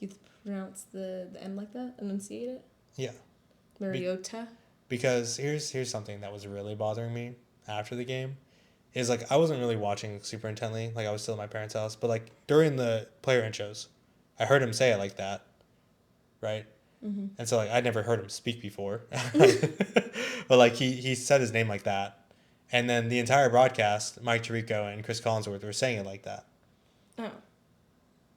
You pronounce the M like that? Enunciate it? Yeah. Mariota? Because here's something that was really bothering me after the game. Is like I wasn't really watching super intently. Like I was still at my parents' house. But like during the player intros, I heard him say it like that. Right? Mm-hmm. And so like I'd never heard him speak before. But like he said his name like that. And then the entire broadcast, Mike Tirico and Chris Collinsworth were saying it like that. Oh.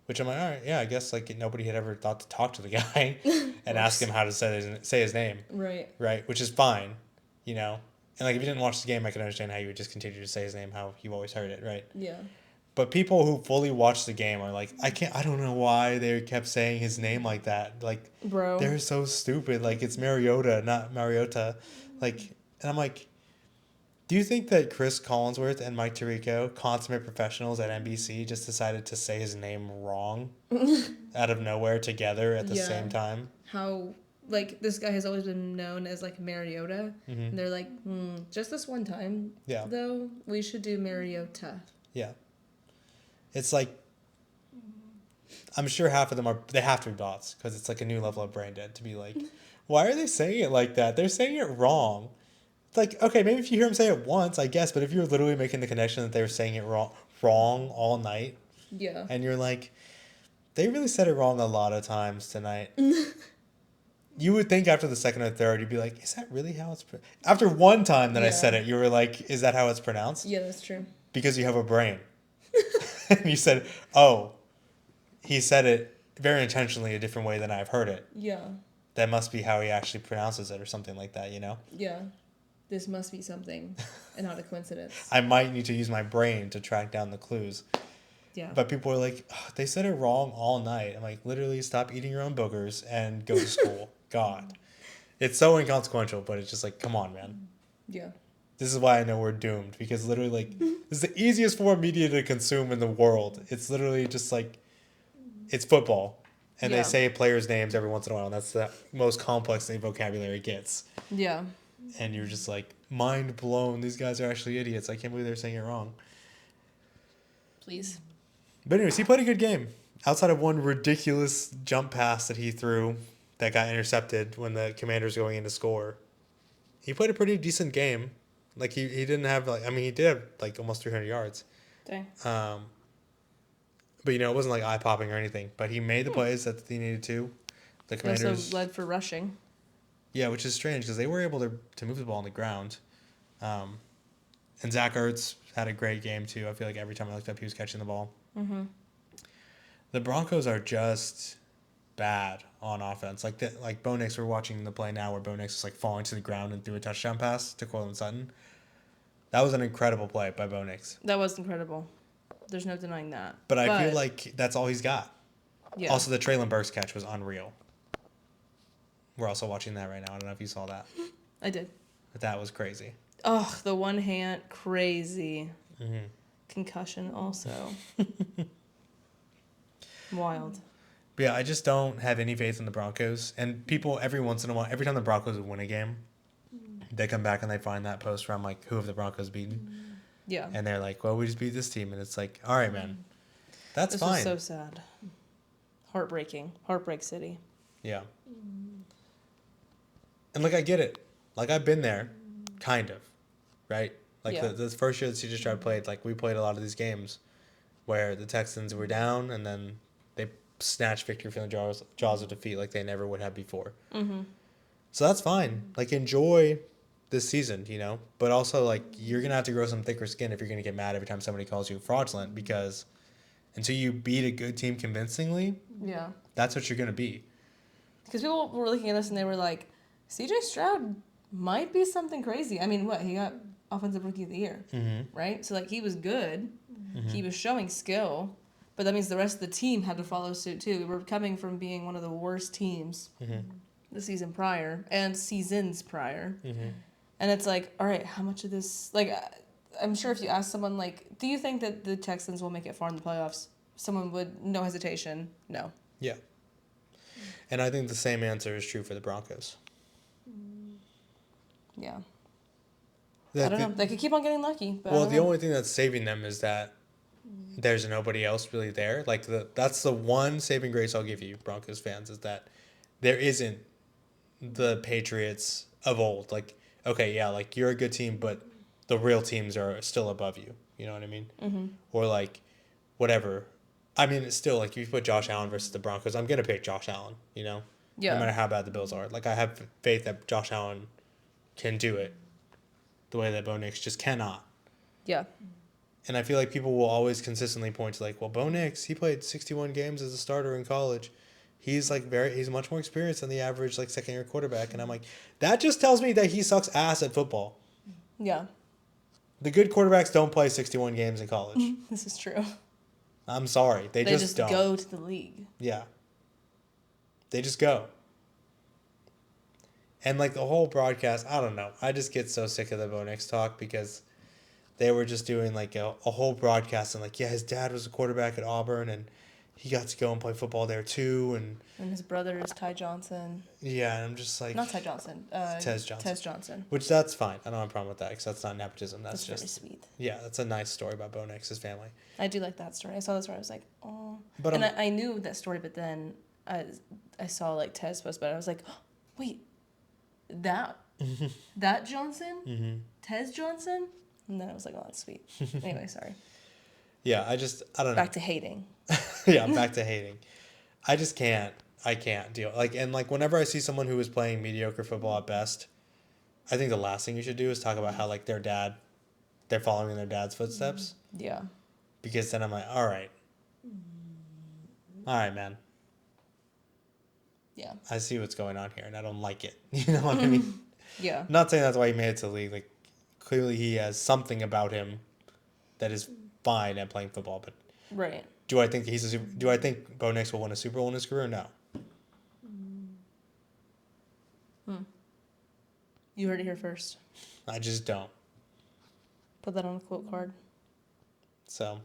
Which I'm like, all right, yeah, I guess like nobody had ever thought to talk to the guy and ask him how to say his name. Right. Right, which is fine, you know. And like if you didn't watch the game, I can understand how you would just continue to say his name how you always heard it, right? Yeah. But people who fully watch the game are like, I don't know why they kept saying his name like that. Like, bro, they're so stupid. Like it's Mariota, not Mariota. Like, and I'm like, do you think that Chris Collinsworth and Mike Tirico, consummate professionals at NBC, just decided to say his name wrong out of nowhere together at the same time? How, like, this guy has always been known as, like, Mariota. Mm-hmm. And they're like, just this one time, though, we should do Mariota. Yeah. It's like, I'm sure half of them they have to be bots because it's like a new level of brain dead to be like, why are they saying it like that? They're saying it wrong. Like, okay, maybe if you hear them say it once, I guess, but if you're literally making the connection that they were saying it wrong all night, and you're like, they really said it wrong a lot of times tonight. You would think after the second or third, you'd be like, is that really how it's after one time that I said it, you were like, is that how it's pronounced? Yeah, that's true. Because you have a brain. And you said, oh, he said it very intentionally a different way than I've heard it. Yeah. That must be how he actually pronounces it or something like that, you know? Yeah. This must be something and not a coincidence. I might need to use my brain to track down the clues. Yeah. But people are like, oh, they said it wrong all night. I'm like, literally stop eating your own boogers and go to school. God. It's so inconsequential, but it's just like, come on, man. Yeah. This is why I know we're doomed. Because literally, like, this is the easiest form of media to consume in the world. It's literally just like, it's football. And they say players' names every once in a while. And that's the most complex the vocabulary gets. Yeah. And you're just like, mind blown. These guys are actually idiots. I can't believe they're saying it wrong. Please. But anyways, he played a good game. Outside of one ridiculous jump pass that he threw that got intercepted when the Commanders were going in to score, he played a pretty decent game. Like, he didn't have, like, I mean, he did have, like, almost 300 yards. Dang. But, you know, it wasn't, like, eye-popping or anything. But he made the plays that he needed to. The Commanders... He also led for rushing. Yeah, which is strange because they were able to move the ball on the ground. And Zach Ertz had a great game, too. I feel like every time I looked up, he was catching the ball. Mm-hmm. The Broncos are just bad on offense. Like Bo Nix, we're watching the play now where Bo Nix is, like, falling to the ground and threw a touchdown pass to Courtland Sutton. That was an incredible play by Bo Nix. That was incredible. There's no denying that. But I feel like that's all he's got. Yeah. Also, the Treylon Burks catch was unreal. We're also watching that right now. I don't know if you saw that. I did. But that was crazy. Oh, the one hand, crazy. Mm-hmm. Concussion also. Wild. But yeah, I just don't have any faith in the Broncos. And people, every once in a while, every time the Broncos win a game, they come back and they find that post from, like, who have the Broncos beaten? Yeah. And they're like, well, we just beat this team. And it's like, all right, man. That's this fine. This was so sad. Heartbreaking. Heartbreak City. Yeah. And, like, I get it. Like, I've been there, kind of, right? Like, the first year that CJ Stroud played, like, we played a lot of these games where the Texans were down and then they snatched victory from the jaws of defeat like they never would have before. Mm-hmm. So that's fine. Like, enjoy this season, you know? But also, like, you're going to have to grow some thicker skin if you're going to get mad every time somebody calls you fraudulent because until you beat a good team convincingly, that's what you're going to be. Because people were looking at us and they were like, CJ Stroud might be something crazy. I mean, what? He got Offensive Rookie of the Year, right? So, like, he was good. Mm-hmm. He was showing skill. But that means the rest of the team had to follow suit, too. We were coming from being one of the worst teams the season prior and seasons prior. Mm-hmm. And it's like, all right, how much of this... Like, I'm sure if you ask someone, like, do you think that the Texans will make it far in the playoffs? Someone would, no hesitation, no. Yeah. And I think the same answer is true for the Broncos. Yeah. I don't know. They could keep on getting lucky. But well, the only thing that's saving them is that there's nobody else really there. Like that's the one saving grace I'll give you, Broncos fans, is that there isn't the Patriots of old. Like, okay, yeah, like you're a good team, but the real teams are still above you. You know what I mean? Mm-hmm. Or like, whatever. I mean, it's still like if you put Josh Allen versus the Broncos, I'm gonna pick Josh Allen. You know, Yeah. no matter how bad the Bills are. Like I have faith that Josh Allen can do it, the way that Bo Nix just cannot. Yeah. And I feel like people will always consistently point to like, well, Bo Nix, he played 61 games as a starter in college. He's much more experienced than the average like second year quarterback. And I'm like, that just tells me that he sucks ass at football. Yeah. The good quarterbacks don't play 61 games in college. This is true. I'm sorry. They just don't. Go to the league. Yeah. They just go. And like the whole broadcast, I don't know. I just get so sick of the Bo Nix talk because they were just doing like a whole broadcast and like, yeah, his dad was a quarterback at Auburn and he got to go and play football there too. And his brother is Ty Johnson. Yeah, and I'm just like... Not Ty Johnson. Tez Johnson. Tez Johnson. Which that's fine. I don't have a problem with that because that's not nepotism. That's just... very sweet. Yeah, that's a nice story about Bo Nix's family. I do like that story. I saw this story. I was like, oh. But and I knew that story, but then I saw like Tez post about it. I was like, oh, wait, that Johnson? Mm-hmm. Tez Johnson? And then I was like, oh, that's sweet. Anyway, sorry. Yeah, I don't know. Back to hating. Yeah, I'm back to hating. I just can't. I can't deal. Like, and like whenever I see someone who is playing mediocre football at best, I think the last thing you should do is talk about how like they're following in their dad's footsteps. Yeah. Because then I'm like, all right, man. Yeah. I see what's going on here, and I don't like it. You know what I mean? Yeah. I'm not saying that's why he made it to the league. Like, clearly he has something about him that is fine at playing football. But right. Do I think do I think Bo Nix will win a Super Bowl in his career? No. You heard it here first. I just don't. Put that on a quote card. So,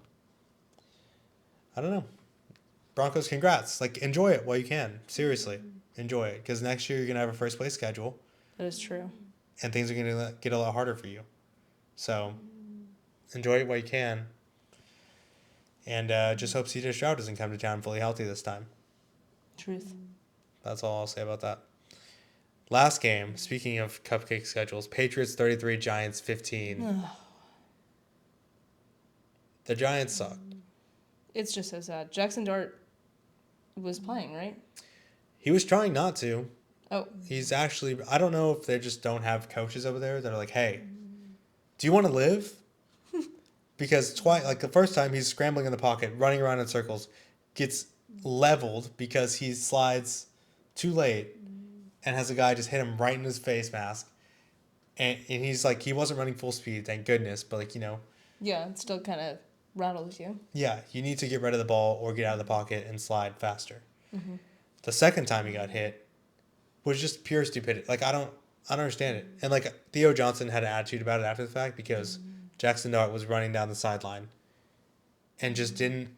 I don't know. Broncos, congrats. Like, enjoy it while you can. Seriously, enjoy it. Because next year you're going to have a first place schedule. That is true. And things are going to get a lot harder for you. So, enjoy it while you can. And just hope CJ Stroud doesn't come to town fully healthy this time. Truth. That's all I'll say about that. Last game, speaking of cupcake schedules, Patriots 33, Giants 15. The Giants sucked. It's just so sad. Jackson Dart was playing, right? He was trying not to. Oh. He's actually, I don't know if they just don't have coaches over there that are like, hey, do you want to live? Because the first time he's scrambling in the pocket, running around in circles, gets leveled because he slides too late and has a guy just hit him right in his face mask. And he's like, he wasn't running full speed, thank goodness, but like, you know. Yeah, it still kind of rattles you. Yeah, you need to get rid of the ball or get out of the pocket and slide faster. Mm-hmm. The second time he got hit was just pure stupidity. Like, I don't understand it. And like Theo Johnson had an attitude about it after the fact because Jackson Dart was running down the sideline and just didn't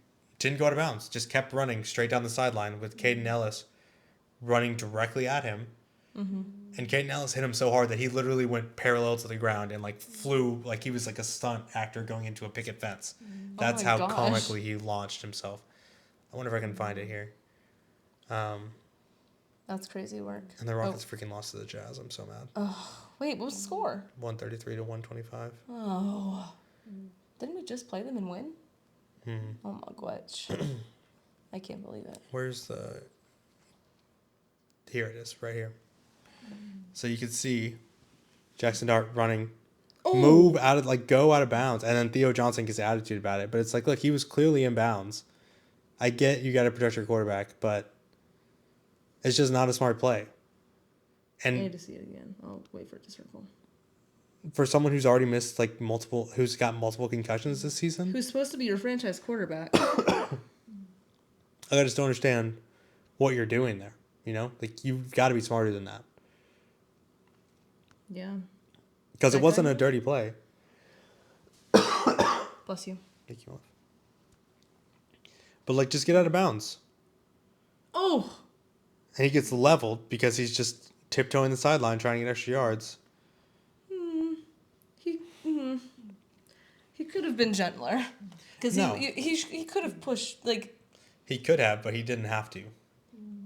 go out of bounds. Just kept running straight down the sideline with Caden Ellis running directly at him. Mm-hmm. And Caden Ellis hit him so hard that he literally went parallel to the ground and like flew like he was like a stunt actor going into a picket fence. That's how comically he launched himself. I wonder if I can find it here. That's crazy work. And the Rockets freaking lost to the Jazz. I'm so mad. Oh, wait, what was the score? 133 to 125. Oh. Didn't we just play them and win? Mm-hmm. Oh my gosh. I can't believe it. Where's the... Here it is, right here. So you can see Jackson Dart running, go out of bounds, and then Theo Johnson gets attitude about it. But it's like, look, he was clearly in bounds. I get you got to protect your quarterback, but it's just not a smart play. And I need to see it again. I'll wait for it to circle. For someone who's already missed who's got multiple concussions this season, who's supposed to be your franchise quarterback, I just don't understand what you're doing there. You know, like you've got to be smarter than that. Yeah. Because it wasn't a dirty play. Bless you. Thank you. But just get out of bounds. Oh. And he gets leveled because he's just tiptoeing the sideline trying to get extra yards. He could have been gentler. Because No. he could have pushed, like... He could have, but he didn't have to.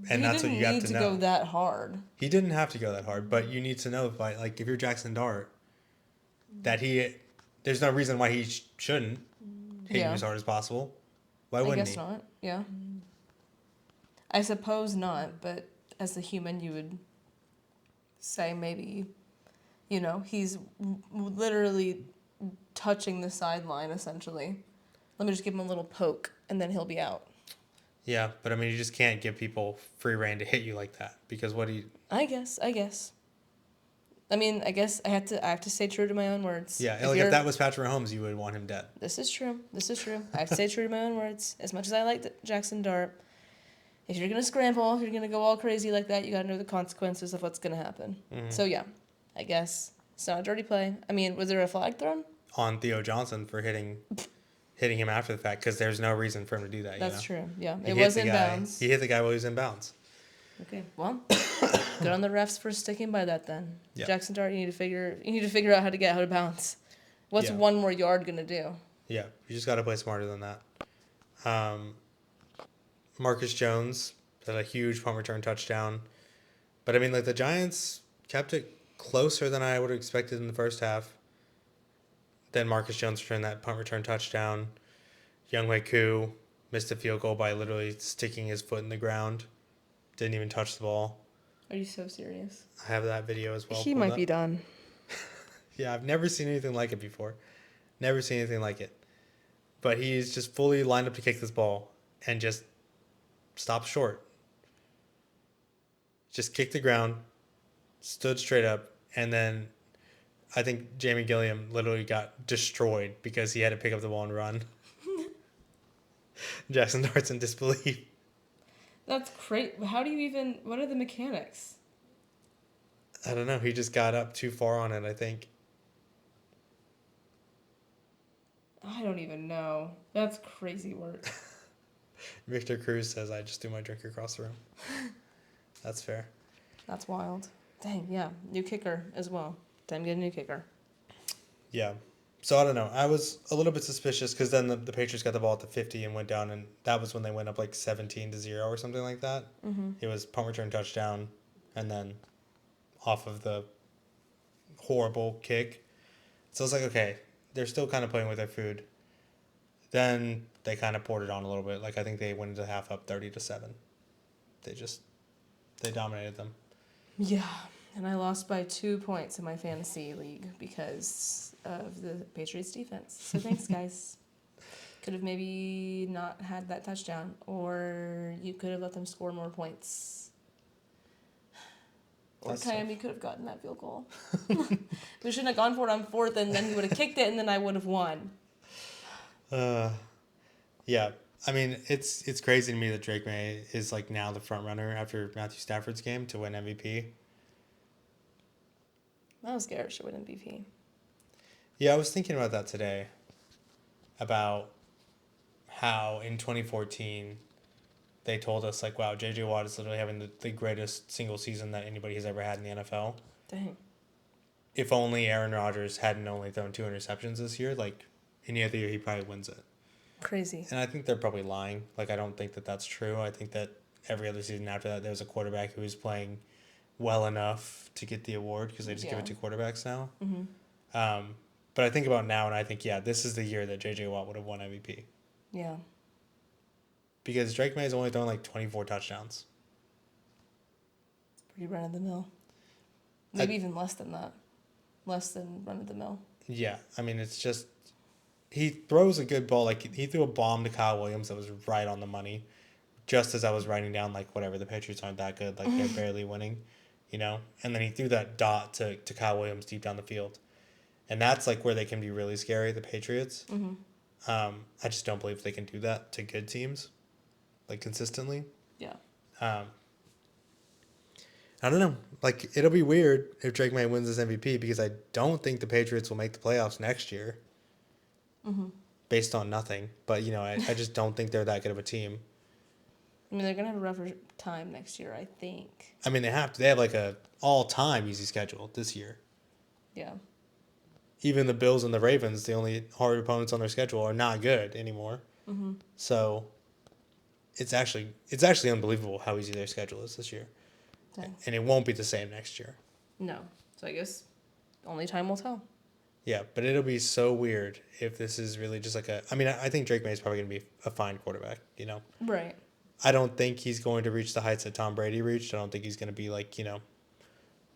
And that's what you have to know. He didn't need to go that hard. He didn't have to go that hard, but you need to know, if you're Jackson Dart, that there's no reason why he shouldn't hit you as hard as possible. Why wouldn't he? I guess not, yeah. I suppose not, but as a human, you would say maybe, he's literally touching the sideline, essentially. Let me just give him a little poke, and then he'll be out. Yeah, but I mean, you just can't give people free reign to hit you like that, because what do you... I guess. I mean, I guess I have to stay true to my own words. Yeah, if that was Patrick Mahomes, you would want him dead. This is true. I have to stay true to my own words. As much as I like Jackson Dart, if you're going to scramble, if you're going to go all crazy like that, you got to know the consequences of what's going to happen. Mm-hmm. So, yeah, I guess it's not a dirty play. I mean, was there a flag thrown? On Theo Johnson for hitting him after the fact, because there's no reason for him to do that. That's true, yeah. It was in bounds. He hit the guy while he was in bounds. Okay, well, good on the refs for sticking by that then. Yep. Jackson Dart, you need to figure out how to get out of bounds. What's one more yard going to do? Yeah, you just got to play smarter than that. Marcus Jones had a huge punt return touchdown. But, I mean, the Giants kept it closer than I would have expected in the first half. Then Marcus Jones returned that punt return touchdown. Younghoe Koo missed a field goal by literally sticking his foot in the ground. Didn't even touch the ball. Are you so serious? I have that video as well. He might be done. Yeah, I've never seen anything like it before. Never seen anything like it. But he's just fully lined up to kick this ball and just stopped short. Just kicked the ground, stood straight up, and then I think Jamie Gilliam literally got destroyed because he had to pick up the ball and run. Jackson Dart's in disbelief. That's great. How do you even... What are the mechanics? I don't know. He just got up too far on it, I think. I don't even know. That's crazy work. Victor Cruz says, I just threw my drink across the room. That's fair. That's wild. Dang, yeah. New kicker as well. Time to get a new kicker. Yeah. So, I don't know. I was a little bit suspicious because then the Patriots got the ball at the 50 and went down, and that was when they went up 17-0 or something like that. Mm-hmm. It was punt return touchdown, and then off of the horrible kick. So, it's okay, they're still kind of playing with their food. Then they kind of poured it on a little bit. I think they went into half up 30-7. They dominated them. Yeah. And I lost by 2 points in my fantasy league because of the Patriots defense. So thanks, guys. Could have maybe not had that touchdown, or you could have let them score more points. Or Miami could have gotten that field goal. We shouldn't have gone for it on fourth, and then he would have kicked it, and then I would have won. Yeah. I mean, it's crazy to me that Drake May is now the front runner after Matthew Stafford's game to win MVP. Miles Garrett should win MVP. Yeah, I was thinking about that today. About how in 2014 they told us wow, J.J. Watt is literally having the greatest single season that anybody has ever had in the NFL. Dang. If only Aaron Rodgers hadn't only thrown 2 interceptions this year, any other year he probably wins it. Crazy. And I think they're probably lying. I don't think that that's true. I think that every other season after that there was a quarterback who was playing well enough to get the award because they just give it to quarterbacks now. Mm-hmm. But I think about now, and I think, this is the year that J.J. Watt would have won MVP. Yeah. Because Drake May has only thrown 24 touchdowns. It's pretty run-of-the-mill. Maybe even less than that. Less than run-of-the-mill. Yeah. I mean, it's just... He throws a good ball. He threw a bomb to Kyle Williams that was right on the money. Just as I was writing down, whatever, the Patriots aren't that good. They're barely winning, And then he threw that dot to Kyle Williams deep down the field. And that's, where they can be really scary, the Patriots. Mm-hmm. I just don't believe they can do that to good teams, consistently. Yeah. I don't know. It'll be weird if Drake May wins this MVP because I don't think the Patriots will make the playoffs next year. Mm-hmm. Based on nothing. But, I just don't think they're that good of a team. I mean, they're going to have a rougher time next year, I think. I mean, they have to. They have, a all-time easy schedule this year. Yeah. even the Bills and the Ravens, the only hard opponents on their schedule, are not good anymore. Mm-hmm. So it's actually unbelievable how easy their schedule is this year. Dang. And it won't be the same next year. No. So I guess only time will tell. Yeah, but it'll be so weird if this is really just like I think Drake May is probably going to be a fine quarterback, Right. I don't think he's going to reach the heights that Tom Brady reached. I don't think he's going to be like,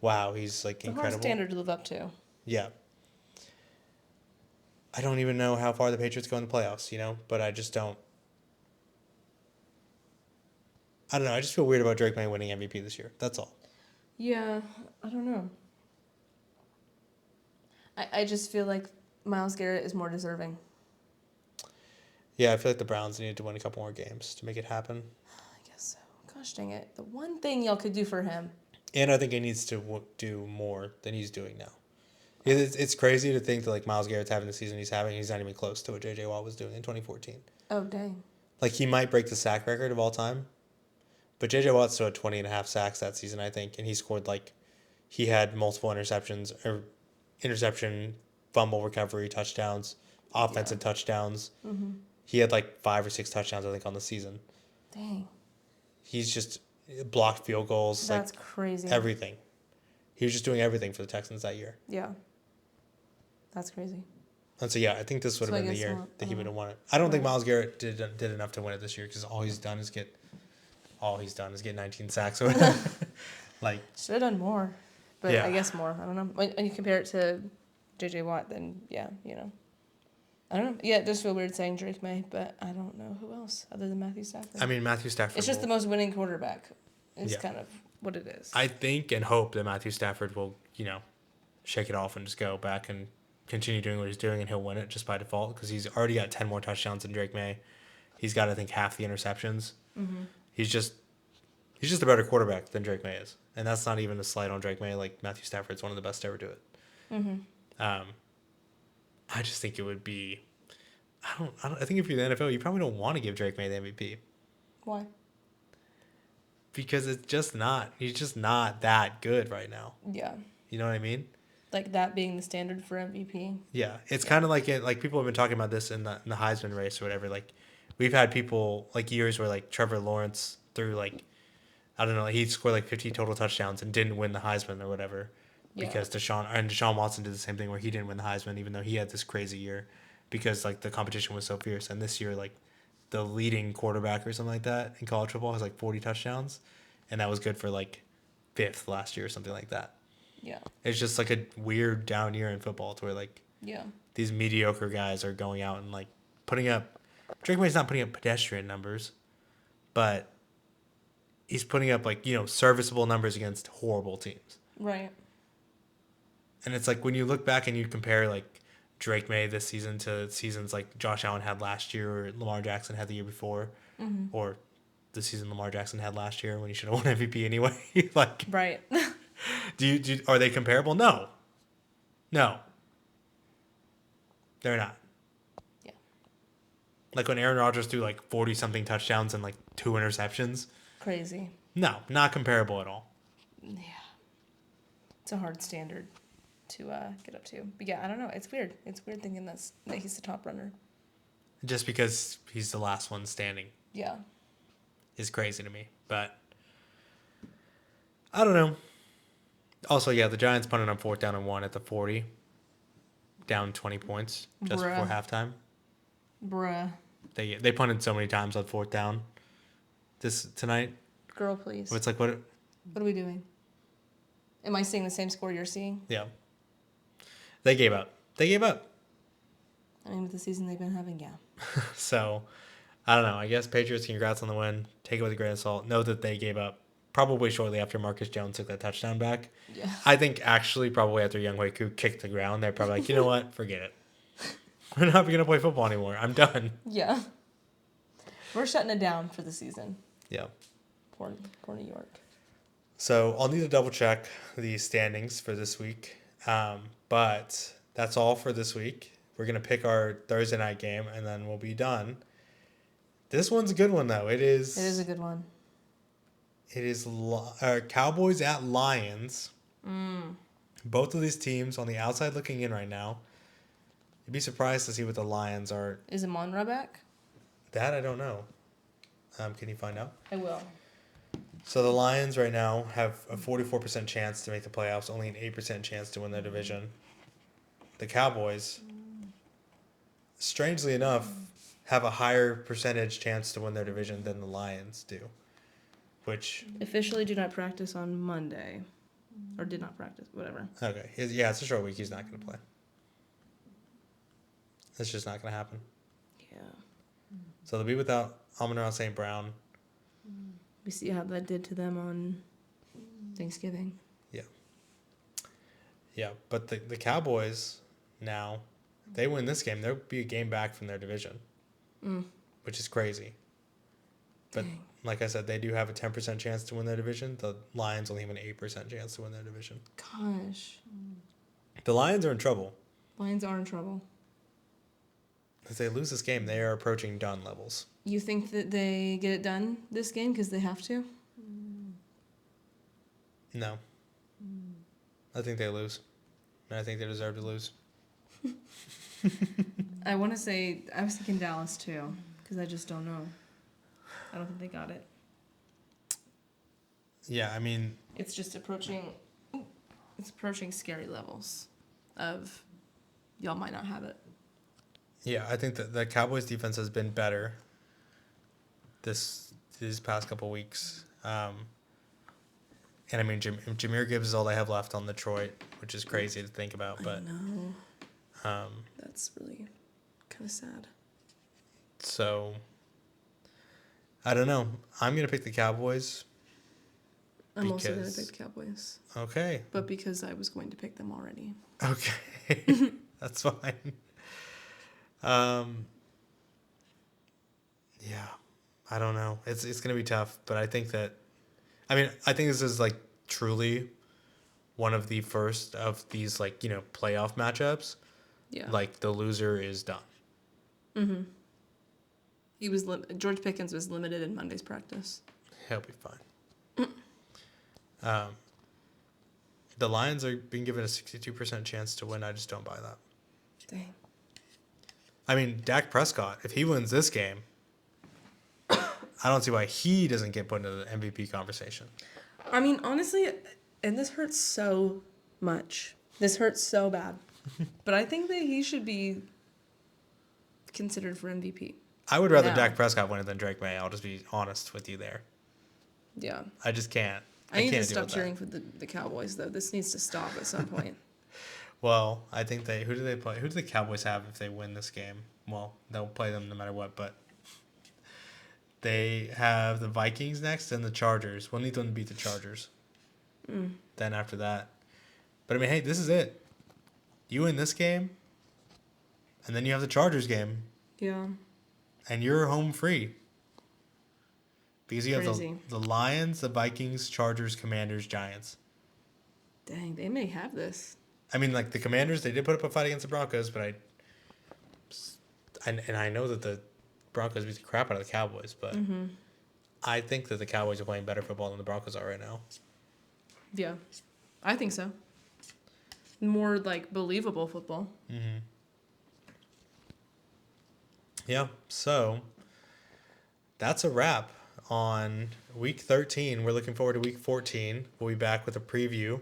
wow, he's like It's a hard incredible. standard to live up to. Yeah. I don't even know how far the Patriots go in the playoffs, but I just don't. I don't know. I just feel weird about Drake May winning MVP this year. That's all. Yeah, I don't know. I just feel like Myles Garrett is more deserving. Yeah, I feel like the Browns needed to win a couple more games to make it happen. I guess so. Gosh dang it. The one thing y'all could do for him. And I think he needs to do more than he's doing now. It's crazy to think that like Myles Garrett's having the season he's having. He's not even close to what J.J. Watt was doing in 2014. Oh, dang. Like, he might break the sack record of all time. But J.J. Watt still had 20 and a half sacks that season, I think. And he scored, he had multiple interception, fumble recovery, touchdowns, offensive touchdowns. Mm-hmm. He had, 5 or 6 touchdowns, I think, on the season. Dang. He's just blocked field goals. That's crazy. Everything. He was just doing everything for the Texans that year. Yeah. That's crazy. And so, yeah, I think this would have been the year that he would have won it. I don't think Myles Garrett did enough to win it this year because all he's done is get 19 sacks. Should have done more. But yeah. I guess more. I don't know. When you compare it to J.J. Watt, then, yeah, I don't know. Yeah, it does feel weird saying Drake May, but I don't know who else other than Matthew Stafford. I mean, Matthew Stafford. It's just the most winning quarterback. It's kind of what it is. I think and hope that Matthew Stafford will, shake it off and just go back and continue doing what he's doing, and he'll win it just by default because he's already got 10 more touchdowns than Drake May. He's got, I think, half the interceptions. Mm-hmm. He's just a better quarterback than Drake May is, and that's not even a slight on Drake May. Like, Matthew Stafford's one of the best to ever do it. Mm-hmm. I just think it would be. I think if you're the NFL, you probably don't want to give Drake May the MVP. Why? Because it's just not. He's just not that good right now. Yeah. You know what I mean? Like that being the standard for MVP. Yeah, it's kind of like people have been talking about this in the Heisman race or whatever. Like, we've had people years where Trevor Lawrence threw I don't know, he scored 50 total touchdowns and didn't win the Heisman or whatever. Yeah. Because Deshaun Watson did the same thing where he didn't win the Heisman even though he had this crazy year because the competition was so fierce. And this year the leading quarterback or something like that in college football has 40 touchdowns, and that was good for 5th last year or something like that. Yeah. It's just a weird down year in football to where these mediocre guys are going out and putting up. Drake May's not putting up pedestrian numbers, but he's putting up serviceable numbers against horrible teams. Right. And it's when you look back and you compare Drake May this season to seasons Josh Allen had last year or Lamar Jackson had the year before, or the season Lamar Jackson had last year when he should have won MVP anyway. Right. Are they comparable? No. They're not. Yeah. When Aaron Rodgers threw 40 something touchdowns and 2 interceptions. Crazy. No, not comparable at all. Yeah. It's a hard standard to get up to. But yeah, I don't know. It's weird. It's weird thinking that he's the top runner. Just because he's the last one standing. Yeah. Is crazy to me. But I don't know. Also, yeah, the Giants punted on 4th down and 1 at the 40. Down 20 points just before halftime. Bruh. They punted so many times on 4th down tonight. Girl, please. It's what? What are we doing? Am I seeing the same score you're seeing? Yeah. They gave up. I mean, with the season they've been having, yeah. So, I don't know. I guess Patriots, congrats on the win. Take it with a grain of salt. Know that they gave up probably shortly after Marcus Jones took that touchdown back. Yeah. I think actually probably after Younghoe Koo kicked the ground, they're probably you know what? Forget it. We're not going to play football anymore. I'm done. Yeah. We're shutting it down for the season. Yeah. For New York. So I'll need to double check the standings for this week. But that's all for this week. We're going to pick our Thursday night game, and then we'll be done. This one's a good one, though. It is a good one. It is Cowboys at Lions. Both of these teams on the outside looking in right now You'd be surprised to see what the Lions are. Is Monra back? That I don't know. Can you find out? I will. So the Lions right now have a 44% chance to make the playoffs, only an 8% chance to win their division. The Cowboys, strangely enough, have a higher percentage chance to win their division than the Lions do. Which officially do not practice on Monday. Or did not practice, whatever. Okay. Yeah, it's a short week. He's not going to play. It's just not going to happen. Yeah. So they'll be without Amon-Ra St. Brown. We see how that did to them on Thanksgiving. Yeah. Yeah, but the Cowboys now, they win this game, they'll be a game back from their division, which is crazy. But Dang. like I said, they do have a 10% chance to win their division. The Lions only have an 8% chance to win their division. Gosh. The Lions are in trouble. Lions are in trouble. If they lose this game, they are approaching done levels. You think that they get it done this game because they have to? No. I think they lose. And I think they deserve to lose. I want to say, I was thinking Dallas too, because I just don't know. I don't think they got it. Yeah, I mean... It's just approaching scary levels of y'all might not have it. Yeah, I think that the Cowboys' defense has been better these past couple weeks. And I mean, Jahmyr Gibbs is all they have left on Detroit, which is crazy to think about. But I know. That's really kind of sad. So, I don't know. I'm going to pick the Cowboys. I'm also going to pick the Cowboys. Okay. But because I was going to pick them already. Okay. That's fine. Yeah, I don't know. It's going to be tough, but I think this is like truly one of the first of these playoff matchups. Yeah. Like the loser is done. Mm-hmm. He was George Pickens was limited in Monday's practice. He'll be fine. The Lions are being given a 62% chance to win. I just don't buy that. Dang. I mean, Dak Prescott, if he wins this game, I don't see why he doesn't get put into the MVP conversation. I mean, honestly, and this hurts so much. This hurts so bad. But I think that he should be considered for MVP. I would rather Dak Prescott win it than Drake May. I'll just be honest with you there. Yeah. I just can't. I need to stop cheering for the Cowboys, though. This needs to stop at some point. Well, I think who do they play? Who do the Cowboys have if they win this game? Well, they'll play them no matter what, but they have the Vikings next and the Chargers. We'll need them to beat the Chargers. Then after that. But I mean, hey, this is it. You win this game, and then you have the Chargers game. Yeah. And you're home free. Because you have Crazy. the Lions, the Vikings, Chargers, Commanders, Giants. Dang, they may have this. I mean, like the Commanders, they did put up a fight against the Broncos, but I know that the Broncos beat the crap out of the Cowboys, but I think that the Cowboys are playing better football than the Broncos are right now. Yeah, I think so. More believable football. Mm-hmm. Yeah, so that's a wrap on Week 13. We're looking forward to Week 14. We'll be back with a preview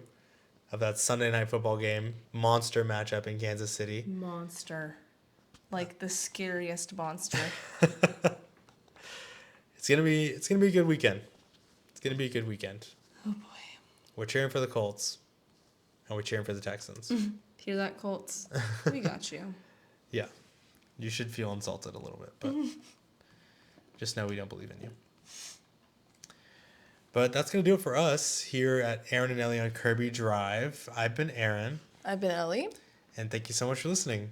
of that Sunday night football game, monster matchup in Kansas City. Monster. Like the scariest monster. It's gonna be a good weekend. It's gonna be a good weekend. Oh boy. We're cheering for the Colts. And we're cheering for the Texans. Hear that, Colts? We got you. Yeah. You should feel insulted a little bit, but just know we don't believe in you. But that's going to do it for us here at Aaron and Elle on Kirby Drive. I've been Aaron. I've been Ellie. And thank you so much for listening.